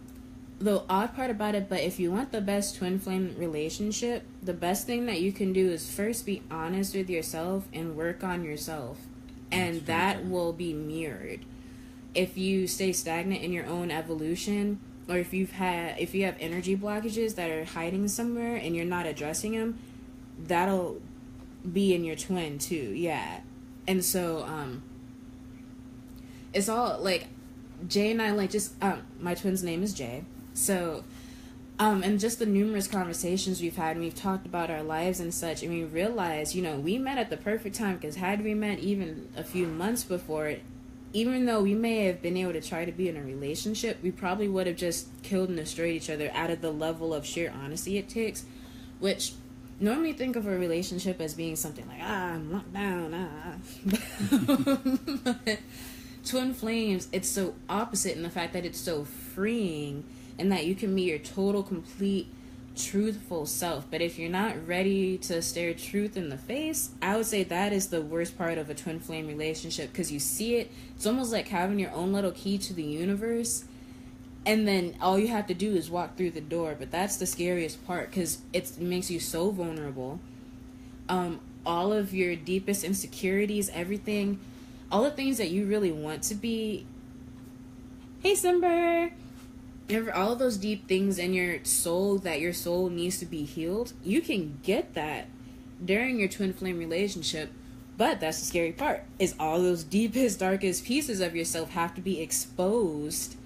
the odd part about it, but if you want the best twin flame relationship, the best thing that you can do is first be honest with yourself and work on yourself. And that will be mirrored. If you stay stagnant in your own evolution, or if you have energy blockages that are hiding somewhere and you're not addressing them, that'll be in your twin too. Yeah. And so it's all like Jay and I like just my twin's name is Jay. So and just the numerous conversations we've had, and we've talked about our lives and such, and we realized, we met at the perfect time, because had we met even a few months before, even though we may have been able to try to be in a relationship, we probably would have just killed and destroyed each other out of the level of sheer honesty it takes, which normally think of a relationship as being something like, I'm locked down, But twin flames, it's so opposite in the fact that it's so freeing, and that you can be your total, complete, truthful self. But if you're not ready to stare truth in the face, I would say that is the worst part of a twin flame relationship, because you see it. It's almost like having your own little key to the universe, and then all you have to do is walk through the door. But that's the scariest part, because it makes you so vulnerable. All of your deepest insecurities, everything, all the things that you really want to be. Hey, Simber! All of those deep things in your soul that your soul needs to be healed, you can get that during your twin flame relationship. But that's the scary part, is all those deepest, darkest pieces of yourself have to be exposed,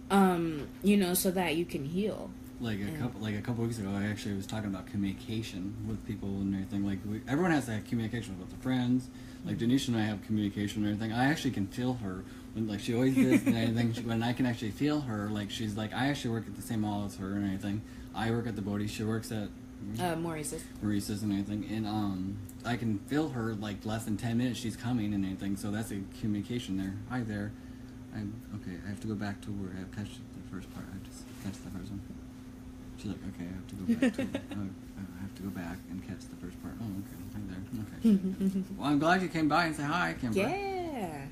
so that you can heal. Like a couple weeks ago, I actually was talking about communication with people and everything. Like everyone has to have communication with their friends. Like Denisha and I have communication and everything. I actually can feel her when, like, she always does and everything. When I can actually feel her, like, she's like, I actually work at the same mall as her and everything. I work at the Bodhi. She works at Maurice's and everything. And I can feel her like less than 10 minutes. She's coming and everything. So that's a communication there. Hi there. Okay. I have to go back to where I have catch the first part. I just catch the first one. She's like, okay, I have to go back to I have to go back and catch the first part. Oh, okay, right there. Okay. Well, I'm glad you came by and said hi, Kimber. Yeah.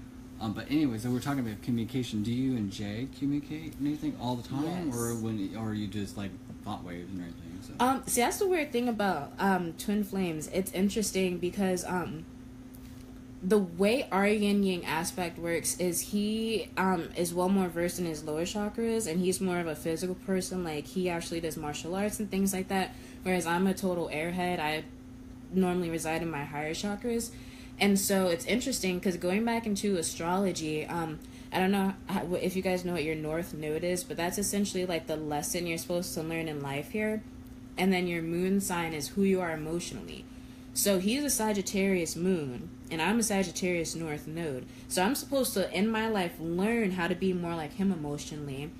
But anyway, so we're talking about communication. Do you and Jay communicate anything all the time, yes. or you just like thought waves and everything? So. See, that's the weird thing about twin flames. It's interesting because the way our yin yang aspect works is he is well more versed in his lower chakras, and he's more of a physical person. Like, he actually does martial arts and things like that, whereas I'm a total airhead. I normally reside in my higher chakras. And so it's interesting because going back into astrology, I don't know if you guys know what your North Node is, but that's essentially like the lesson you're supposed to learn in life here. And then your moon sign is who you are emotionally. So he's a Sagittarius moon, and I'm a Sagittarius North Node. So I'm supposed to, in my life, learn how to be more like him emotionally.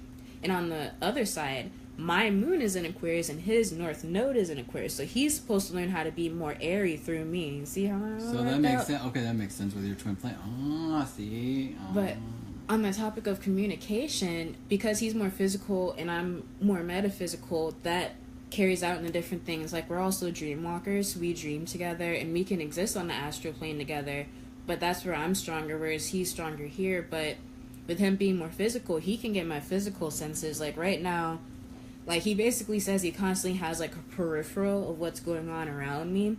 And on the other side, my moon is in Aquarius, and his North Node is in Aquarius. So he's supposed to learn how to be more airy through me. See how that So that makes sense. Okay, that makes sense with your twin flame. Oh, see. Oh. But on the topic of communication, because he's more physical and I'm more metaphysical, that carries out into different things. Like, we're also dream walkers. We dream together, and we can exist on the astral plane together. But that's where I'm stronger, whereas he's stronger here. But with him being more physical, he can get my physical senses. Like, right now, like, he basically says he constantly has, like, a peripheral of what's going on around me.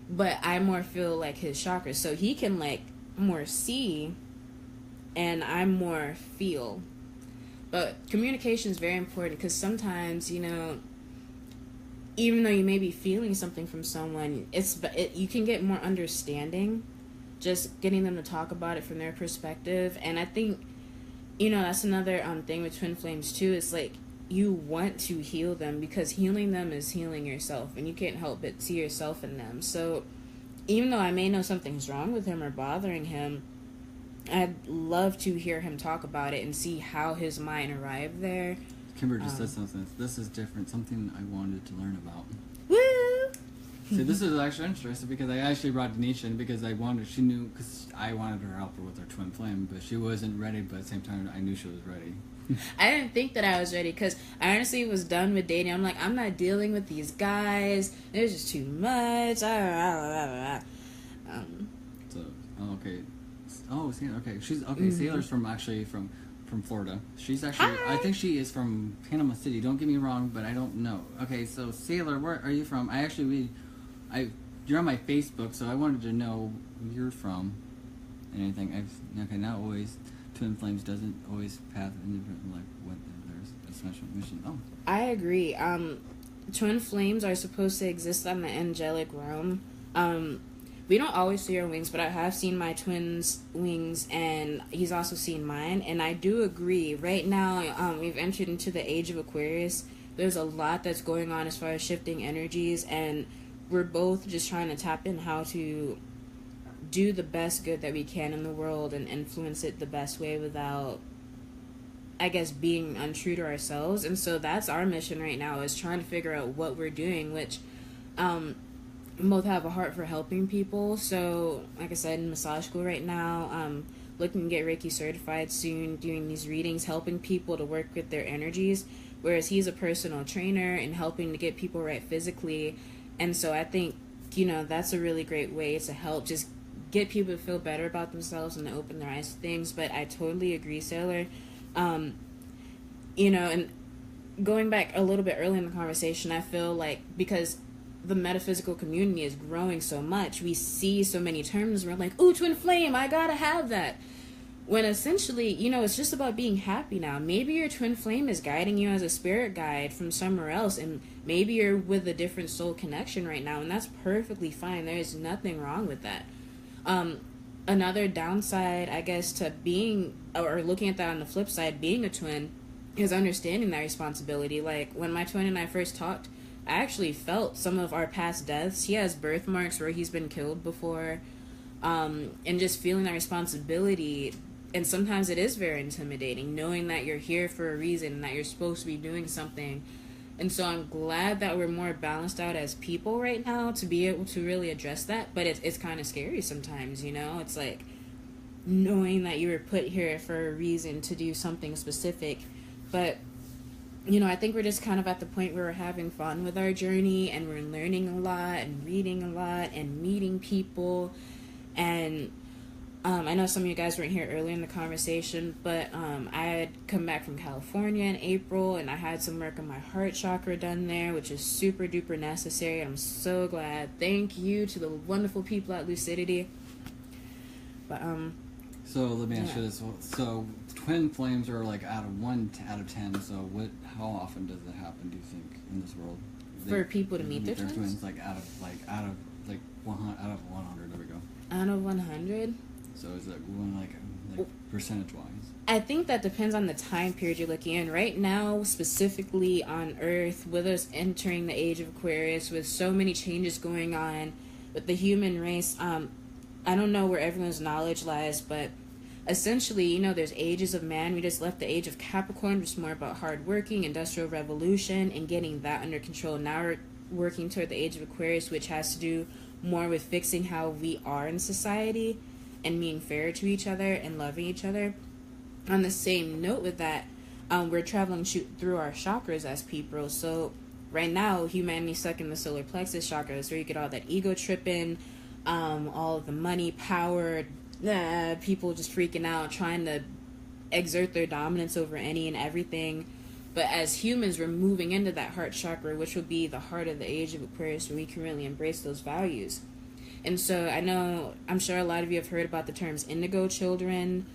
But I more feel like his chakras. So he can, like, more see, and I'm more feel. But communication is very important, because sometimes, you know, even though you may be feeling something from someone, you can get more understanding just getting them to talk about it from their perspective. And I think, you know, that's another thing with twin flames too. It's like, you want to heal them, because healing them is healing yourself, and you can't help but see yourself in them. So even though I may know something's wrong with him or bothering him, I'd love to hear him talk about it and see how his mind arrived there. Kimber just said something. This is different. Something I wanted to learn about. Woo! See, this is actually interesting, because I actually brought Denisha in because I wanted, she knew, because I wanted her to help her with her twin flame, but she wasn't ready, but at the same time, I knew she was ready. I didn't think that I was ready, because I honestly was done with dating. I'm like, I'm not dealing with these guys. There's just too much. So, okay. Oh, okay. She's, okay, Sailor's from Florida. She's actually, I think she is from Panama City. Don't get me wrong, but I don't know. Okay, so Sailor, where are you from? You're on my Facebook, so I wanted to know where you're from and anything. Okay, not always. Twin flames doesn't always path independent, like what there's a special mission. Oh, I agree. Twin flames are supposed to exist on the angelic realm. We don't always see our wings, but I have seen my twin's wings, and he's also seen mine. And I do agree. Right now, we've entered into the age of Aquarius. There's a lot that's going on as far as shifting energies, and we're both just trying to tap in how to do the best good that we can in the world and influence it the best way without, I guess, being untrue to ourselves. And so that's our mission right now, is trying to figure out what we're doing, which both have a heart for helping people. So, like I said, in massage school right now, looking to get Reiki certified soon, doing these readings, helping people to work with their energies, whereas he's a personal trainer and helping to get people right physically. And so I think, you know, that's a really great way to help just get people to feel better about themselves and to open their eyes to things. But I totally agree, Sailor. You know, and going back a little bit early in the conversation, I feel like because the metaphysical community is growing so much, we see so many terms, we're like, ooh, twin flame, I gotta have that. When essentially, you know, it's just about being happy now. Maybe your twin flame is guiding you as a spirit guide from somewhere else, and maybe you're with a different soul connection right now, and that's perfectly fine. There's nothing wrong with that. Another downside, I guess, to being, or looking at that on the flip side, being a twin, is understanding that responsibility. Like, when my twin and I first talked, I actually felt some of our past deaths. He has birthmarks where he's been killed before, and just feeling that responsibility. And sometimes it is very intimidating, knowing that you're here for a reason and that you're supposed to be doing something. And so I'm glad that we're more balanced out as people right now to be able to really address that. But it's kind of scary sometimes, you know? It's like knowing that you were put here for a reason to do something specific. But, you know, I think we're just kind of at the point where we're having fun with our journey, and we're learning a lot and reading a lot and meeting people. And I know some of you guys weren't here earlier in the conversation, but I had come back from California in April, and I had some work on my heart chakra done there, which is super duper necessary. I'm so glad. Thank you to the wonderful people at Lucidity. But so let me ask you this: so twin flames are like out of 1 out of 10. So how often does that happen? Do you think in this world for people to meet their twins? Like out of 100. There we go. Out of 100. So is that one like percentage-wise? I think that depends on the time period you're looking in. Right now, specifically on Earth, with us entering the age of Aquarius, with so many changes going on with the human race, I don't know where everyone's knowledge lies, but essentially, you know, there's ages of man. We just left the age of Capricorn, which is more about hard working, industrial revolution, and getting that under control. Now we're working toward the age of Aquarius, which has to do more with fixing how we are in society and being fair to each other and loving each other. On the same note with that, we're traveling through our chakras as people. So right now humanity's stuck in the solar plexus chakra. That's where you get all that ego tripping, all of the money, power, people just freaking out, trying to exert their dominance over any and everything. But as humans, we're moving into that heart chakra, which will be the heart of the age of Aquarius, where we can really embrace those values. And so I'm sure a lot of you have heard about the terms indigo children,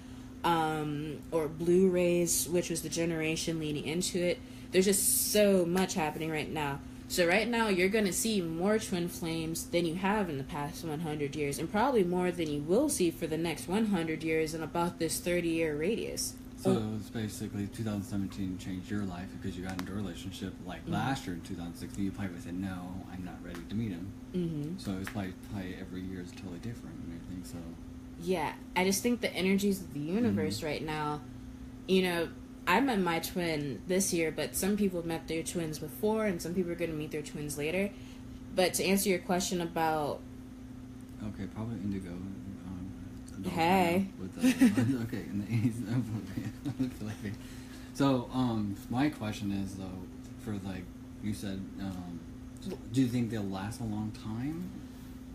or blue rays, which was the generation leading into it. There's just so much happening right now. So right now, you're going to see more twin flames than you have in the past 100 years, and probably more than you will see for the next 100 years in about this 30-year radius. So it's basically 2017 changed your life because you got into a relationship. Like last year in 2016, you probably said, no, I'm not ready to meet him. Mm-hmm. So it's probably every year is totally different and everything. So yeah, I just think the energies of the universe right now, you know, I met my twin this year, but some people met their twins before, and some people are going to meet their twins later. But to answer your question about... Okay, probably indigo. Hey. Okay, in the 80s. So, my question is, though, for, like, you said, do you think they'll last a long time?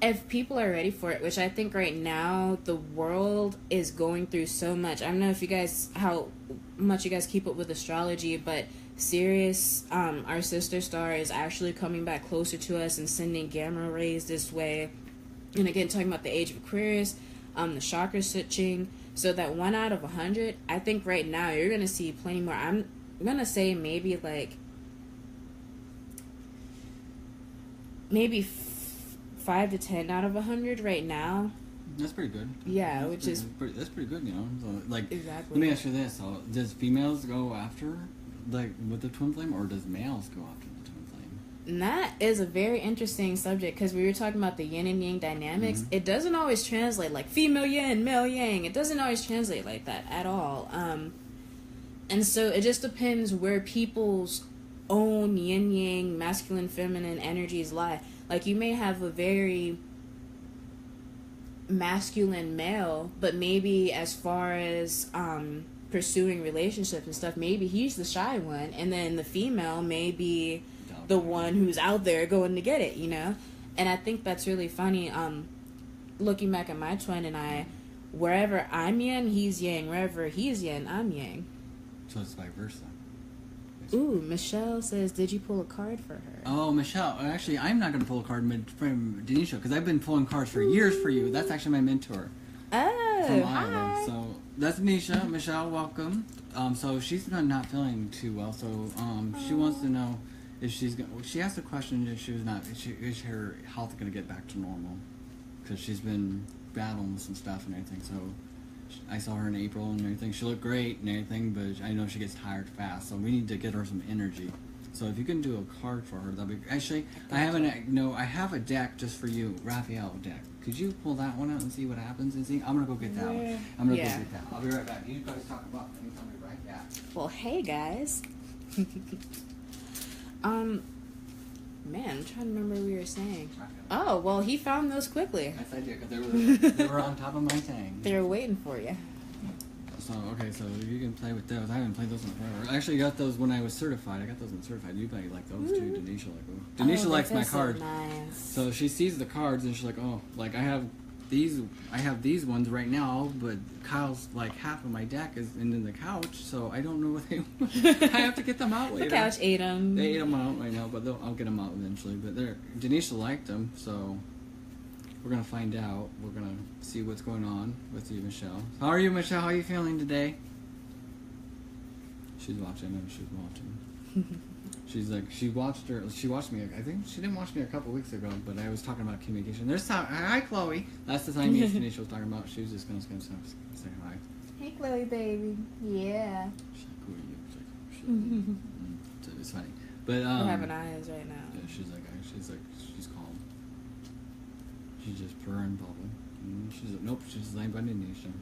If people are ready for it, which I think right now the world is going through so much. I don't know if you guys, how much you guys keep up with astrology, but Sirius, our sister star, is actually coming back closer to us and sending gamma rays this way. And again, talking about the age of Aquarius, the chakra switching. So that 1 out of 100, I think right now you're going to see plenty more. I'm going to say maybe 5 to 10 out of 100 right now. That's pretty good. Yeah, that's pretty good, you know. So, like, exactly. Let me ask you this: so, does females go after, like, with the twin flame, or does males go after the twin flame? And that is a very interesting subject because we were talking about the yin and yang dynamics. It doesn't always translate like female yin, male yang. It doesn't always translate like that at all. And so it just depends where people's own yin yang, masculine, feminine energies lie. Like, you may have a very masculine male, but maybe as far as pursuing relationships and stuff, maybe he's the shy one, and then the female may be the one who's out there going to get it, you know? And I think that's really funny. Looking back at my twin and I, wherever I'm yin, he's yang. Wherever he's yin, I'm yang. So it's vice versa. Ooh, Michelle says, did you pull a card for her? Oh, Michelle. Actually, I'm not going to pull a card from Denisha because I've been pulling cards for years for you. That's actually my mentor. Oh, from hi. Iowa. So that's Denisha. Michelle, welcome. So she's not feeling too well. So she wants to know if she asked a question if is her health going to get back to normal? Because she's been battling some stuff and everything. So I saw her in April and everything. She looked great and everything, but I know she gets tired fast. So we need to get her some energy. So if you can do a card for her, that'd be actually. I have a deck just for you, Raphael deck. Could you pull that one out and see what happens? And see, I'm gonna go get that one. I'm gonna go get that. I'll be right back. You guys talk about things. I'll be right back. Well, hey guys. Man, I'm trying to remember what we were saying. Oh, well, he found those quickly. Yes, I did, because they were on top of my thing. They were waiting for you. So, okay, so you can play with those. I haven't played those in forever. I actually got those when I was certified. I got those when certified. You probably like those too. Denisha likes my card. Nice. So she sees the cards and she's like, oh, like I have these ones right now, but Kyle's like half of my deck is in the couch, so I don't know what they want. I have to get them out later. The couch ate them. They ate them out right now, but I'll get them out eventually. But Denisha liked them, so we're going to find out. We're going to see what's going on with you, Michelle. How are you, Michelle? How are you feeling today? She's watching. I know she's watching. She's like, she watched me, I think she didn't watch me a couple weeks ago, but I was talking about communication. Hi, Chloe. That's the time Denisha was talking about. She was just going to say hi. Hey, Chloe, baby. Yeah. She's like, who are you? So it's funny. But, we're having eyes right now. Yeah, she's calm. She's just purring, bubbling. And she's like, nope, she's laying by Denisha.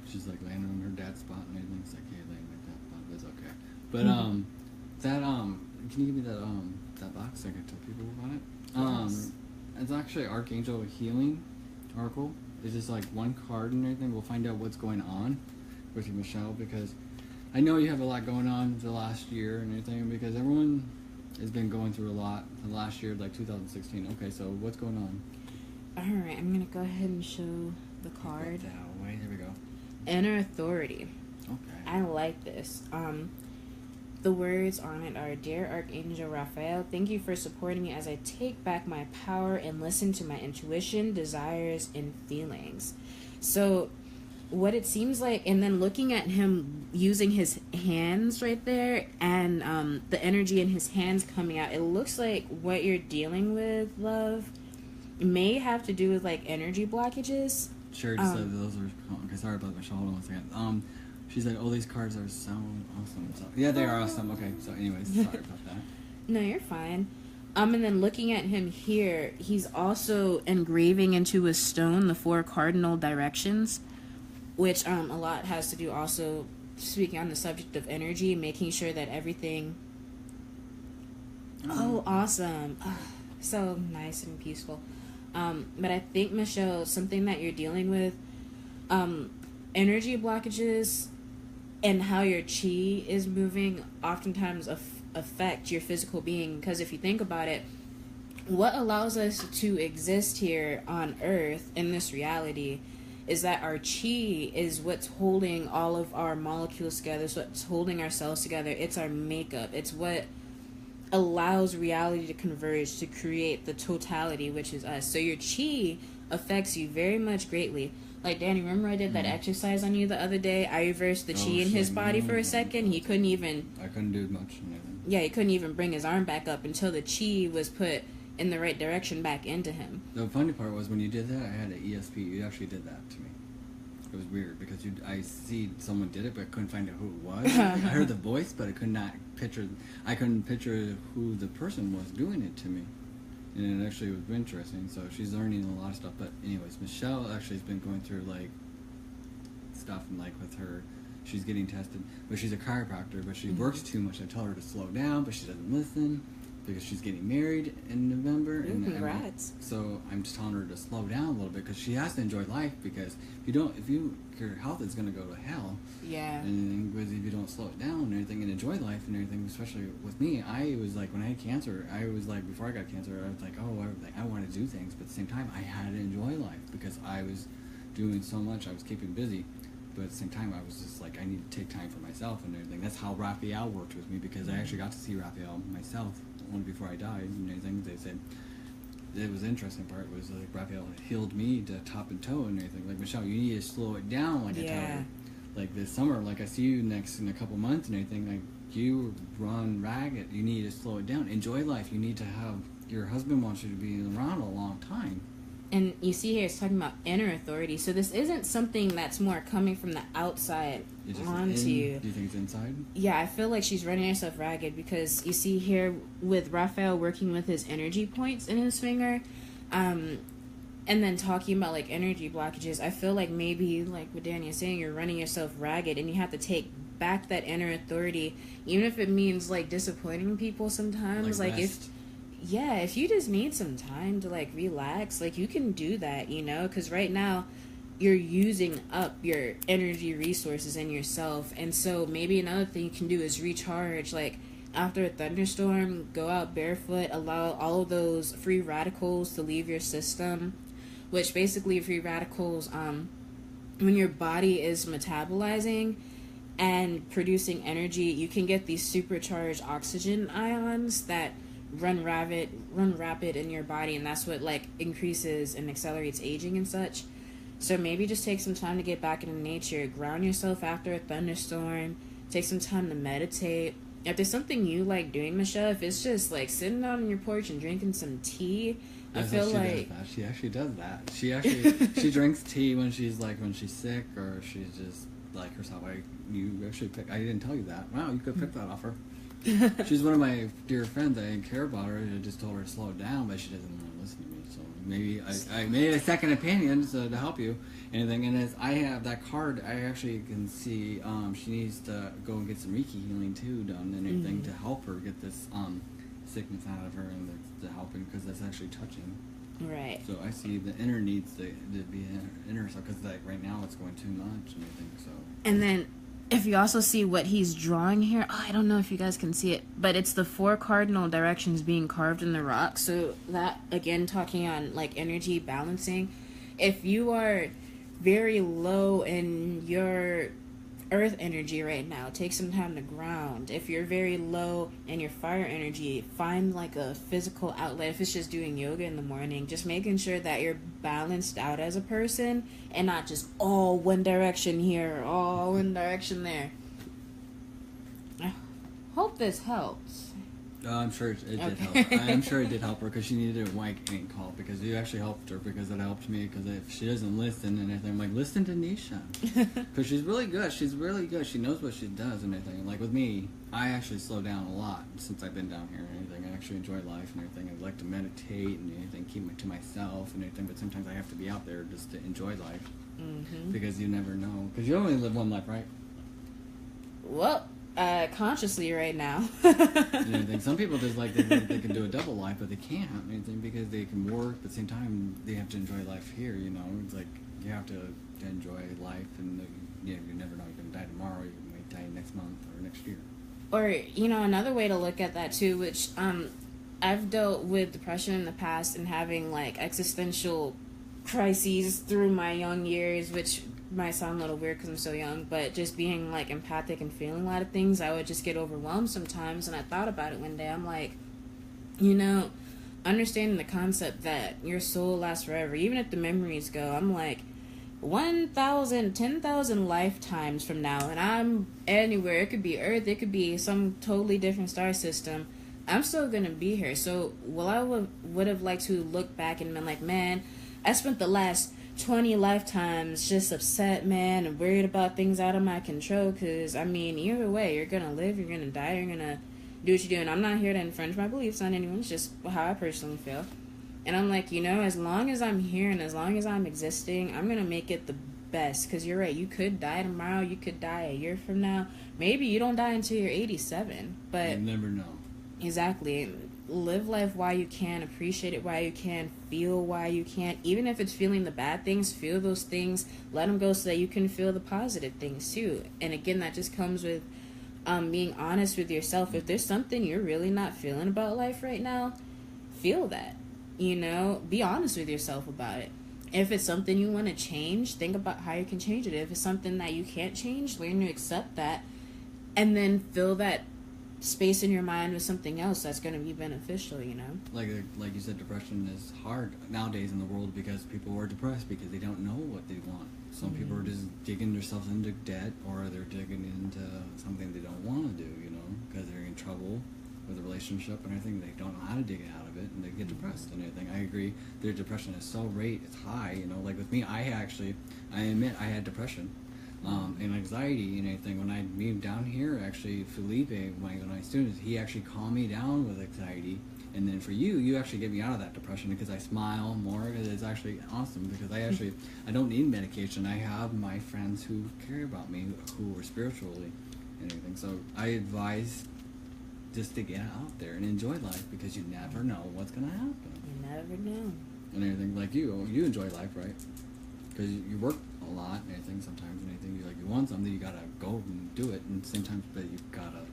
She's like laying on her dad's spot and everything. It's like, hey, laying by that spot, but it's okay. But, can you give me that box so I can tell people about it? Yes. It's actually Archangel Healing Oracle. It's just like one card and everything. We'll find out what's going on with you, Michelle, because I know you have a lot going on the last year and everything, because everyone has been going through a lot the last year, like 2016. Okay, so what's going on? Alright, I'm going to go ahead and show the card. That way. There we go. Inner authority. Okay. I like this. The words on it are, Dear Archangel Raphael, thank you for supporting me as I take back my power and listen to my intuition, desires, and feelings. So what it seems like, and then looking at him using his hands right there and the energy in his hands coming out, it looks like what you're dealing with, love, may have to do with like energy blockages. Sure, just said those are... Okay, sorry about Michelle. Hold on 1 second. She's like, oh, these cards are so awesome. So, yeah, they are awesome. Okay, so anyways, sorry about that. No, you're fine. And then looking at him here, he's also engraving into a stone the 4 cardinal directions, which a lot has to do also, speaking on the subject of energy, making sure that everything... Oh, awesome. So nice and peaceful. But I think, Michelle, something that you're dealing with, energy blockages and how your chi is moving oftentimes affect your physical being. Because if you think about it, what allows us to exist here on Earth in this reality is that our chi is what's holding all of our molecules together. It's what's holding our cells together. It's our makeup. It's what allows reality to converge to create the totality, which is us. So your chi affects you very much greatly. Like, Danny, remember I did that exercise on you the other day? I reversed the chi in his body for a second. He couldn't even... I couldn't do much. Yeah, he couldn't even bring his arm back up until the chi was put in the right direction back into him. The funny part was when you did that, I had an ESP. You actually did that to me. It was weird because I see someone did it, but I couldn't find out who it was. I heard the voice, but I couldn't picture who the person was doing it to me. And it actually was interesting. So she's learning a lot of stuff. But anyways, Michelle actually has been going through like stuff and like with her, she's getting tested. But she's a chiropractor, but she works too much. I tell her to slow down, but she doesn't listen because she's getting married in November. Ooh, congrats. So I'm just telling her to slow down a little bit because she has to enjoy life, because your health is going to go to hell. Yeah. And because if you don't slow it down and everything and enjoy life and everything, especially with me, I was like, when I had cancer, I was like, before I got cancer, I was like, I want to do things, but at the same time, I had to enjoy life because I was doing so much, I was keeping busy. But at the same time, I was just like, I need to take time for myself and everything. That's how Raphael worked with me, because I actually got to see Raphael myself one before I died and everything. They said it was the interesting part was like Raphael healed me to top and toe and everything. Like, Michelle, you need to slow it down, like I tell you. Like this summer, like I see you next in a couple months and everything, like you run ragged. You need to slow it down. Enjoy life. You need to have, your husband wants you to be around a long time. And you see here it's talking about inner authority. So this isn't something that's more coming from the outside onto you. Do you think it's inside? Yeah, I feel like she's running herself ragged, because you see here with Raphael working with his energy points in his finger, and then talking about like energy blockages. I feel like maybe, like what Danny is saying, you're running yourself ragged and you have to take back that inner authority, even if it means like disappointing people sometimes. Like if you just need some time to like relax, like you can do that, because right now you're using up your energy resources in yourself. And so maybe another thing you can do is recharge. Like after a thunderstorm, go out barefoot, allow all of those free radicals to leave your system, which basically free radicals, when your body is metabolizing and producing energy, you can get these supercharged oxygen ions that run rapid in your body, and that's what like increases and accelerates aging and such. So maybe just take some time to get back into nature, ground yourself after a thunderstorm, take some time to meditate. If there's something you like doing, Michelle, if it's just like sitting out on your porch and drinking some tea, I feel like she actually does that. She actually she drinks tea when she's sick or she's just like herself. I didn't tell you that. Wow, you could pick that off her. She's one of my dear friends. I care about her. I just told her to slow it down, but she doesn't want to listen to me. So maybe I made a second opinion to help you. Anything. And as I have that card, I actually can see she needs to go and get some Reiki healing too done and everything to help her get this sickness out of her, and to help him, because that's actually touching. Right. So I see the inner needs to be inner, because like right now it's going too much and everything. So. And then if you also see what he's drawing here, I don't know if you guys can see it, but it's the 4 cardinal directions being carved in the rock. So that, again, talking on like energy balancing, if you are very low in your earth energy right now, take some time to ground. If you're very low in your fire energy, find like a physical outlet. If it's just doing yoga in the morning, just making sure that you're balanced out as a person and not just all one direction here, all one direction there. I hope this helps. I'm sure it did help. I'm sure it did help her because she needed a white ink call because you actually helped her because it helped me because if she doesn't listen and anything, I'm like, listen to Nisha because she's really good. She's really good. She knows what she does and everything. Like with me, I actually slow down a lot since I've been down here and everything. I actually enjoy life and everything. I like to meditate and anything, keep it to myself and everything. But sometimes I have to be out there just to enjoy life because you never know. Because you only live one life, right? Well, consciously right now. Anything. Some people just like they can do a double life, but they can't anything because they can work. But at the same time, they have to enjoy life here. You know, it's like you have to enjoy life, and you never know. You're gonna die tomorrow. You might die next month or next year. Or another way to look at that too, which I've dealt with depression in the past and having like existential crises through my young years, which might sound a little weird because I'm so young, but just being like empathic and feeling a lot of things, I would just get overwhelmed sometimes. And I thought about it one day. I'm like, understanding the concept that your soul lasts forever, even if the memories go, I'm like 1,000, 10,000 lifetimes from now, and I'm anywhere. It could be Earth, it could be some totally different star system. I'm still gonna be here. So, I would have liked to look back and been like, man, I spent the last 20 lifetimes just upset, man, and worried about things out of my control. Because either way, you're gonna live, you're gonna die, you're gonna do what you do. And I'm not here to infringe my beliefs on anyone. It's just how I personally feel. And I'm like, as long as I'm here and as long as I'm existing, I'm gonna make it the best. Because you're right, you could die tomorrow, you could die a year from now. Maybe you don't die until you're 87, but you never know. Exactly. Live life while you can, appreciate it while you can, feel while you can. Even if it's feeling the bad things, feel those things, let them go so that you can feel the positive things too. And again, that just comes with being honest with yourself. If there's something you're really not feeling about life right now, feel that. Be honest with yourself about it. If it's something you want to change, think about how you can change it. If it's something that you can't change, learn to accept that, and then fill that space in your mind with something else that's going to be beneficial. Like you said, depression is hard nowadays in the world because people are depressed because they don't know what they want. Some people are just digging themselves into debt, or they're digging into something they don't want to do, because they're in trouble with a relationship and everything. They don't know how to dig it out of it, and they get depressed and everything. I agree. Their depression is so it's high. Like with me, I admit I had depression. And anxiety and everything. When I moved down here, actually, Felipe, one of my students, he actually calmed me down with anxiety. And then for you actually get me out of that depression because I smile more. It's actually awesome because I don't need medication. I have my friends who care about me, who are spiritually and everything. So I advise just to get out there and enjoy life because you never know what's going to happen. You never know. And everything like you enjoy life, right? Because you work a lot and everything sometimes and anything. You want something, you gotta go and do it. And sometimes, but you gotta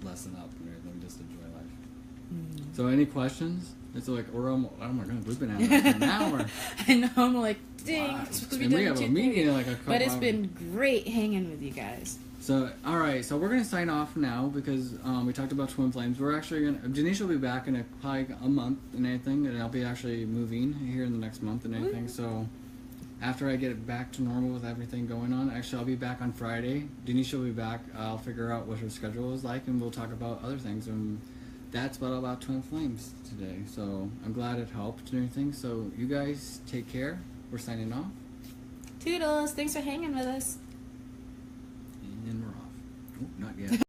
lessen up and everything, just enjoy life. So, any questions? It's like, oh my god, we've been at it for an hour. I know, I'm like, dang, wow. it's supposed to be and done we have a meeting in like a couple But it's hours. been great hanging with you guys. So, alright, so we're going to sign off now because we talked about twin flames. We're actually going to, Janisha will be back in probably a month and anything, and I'll be actually moving here in the next month and anything, so after I get it back to normal with everything going on, actually I'll be back on Friday. Janisha will be back. I'll figure out what her schedule is like, and we'll talk about other things, and that's about twin flames today. So, I'm glad it helped and everything, so you guys take care. We're signing off. Toodles, thanks for hanging with us. And we're off. Oh, not yet.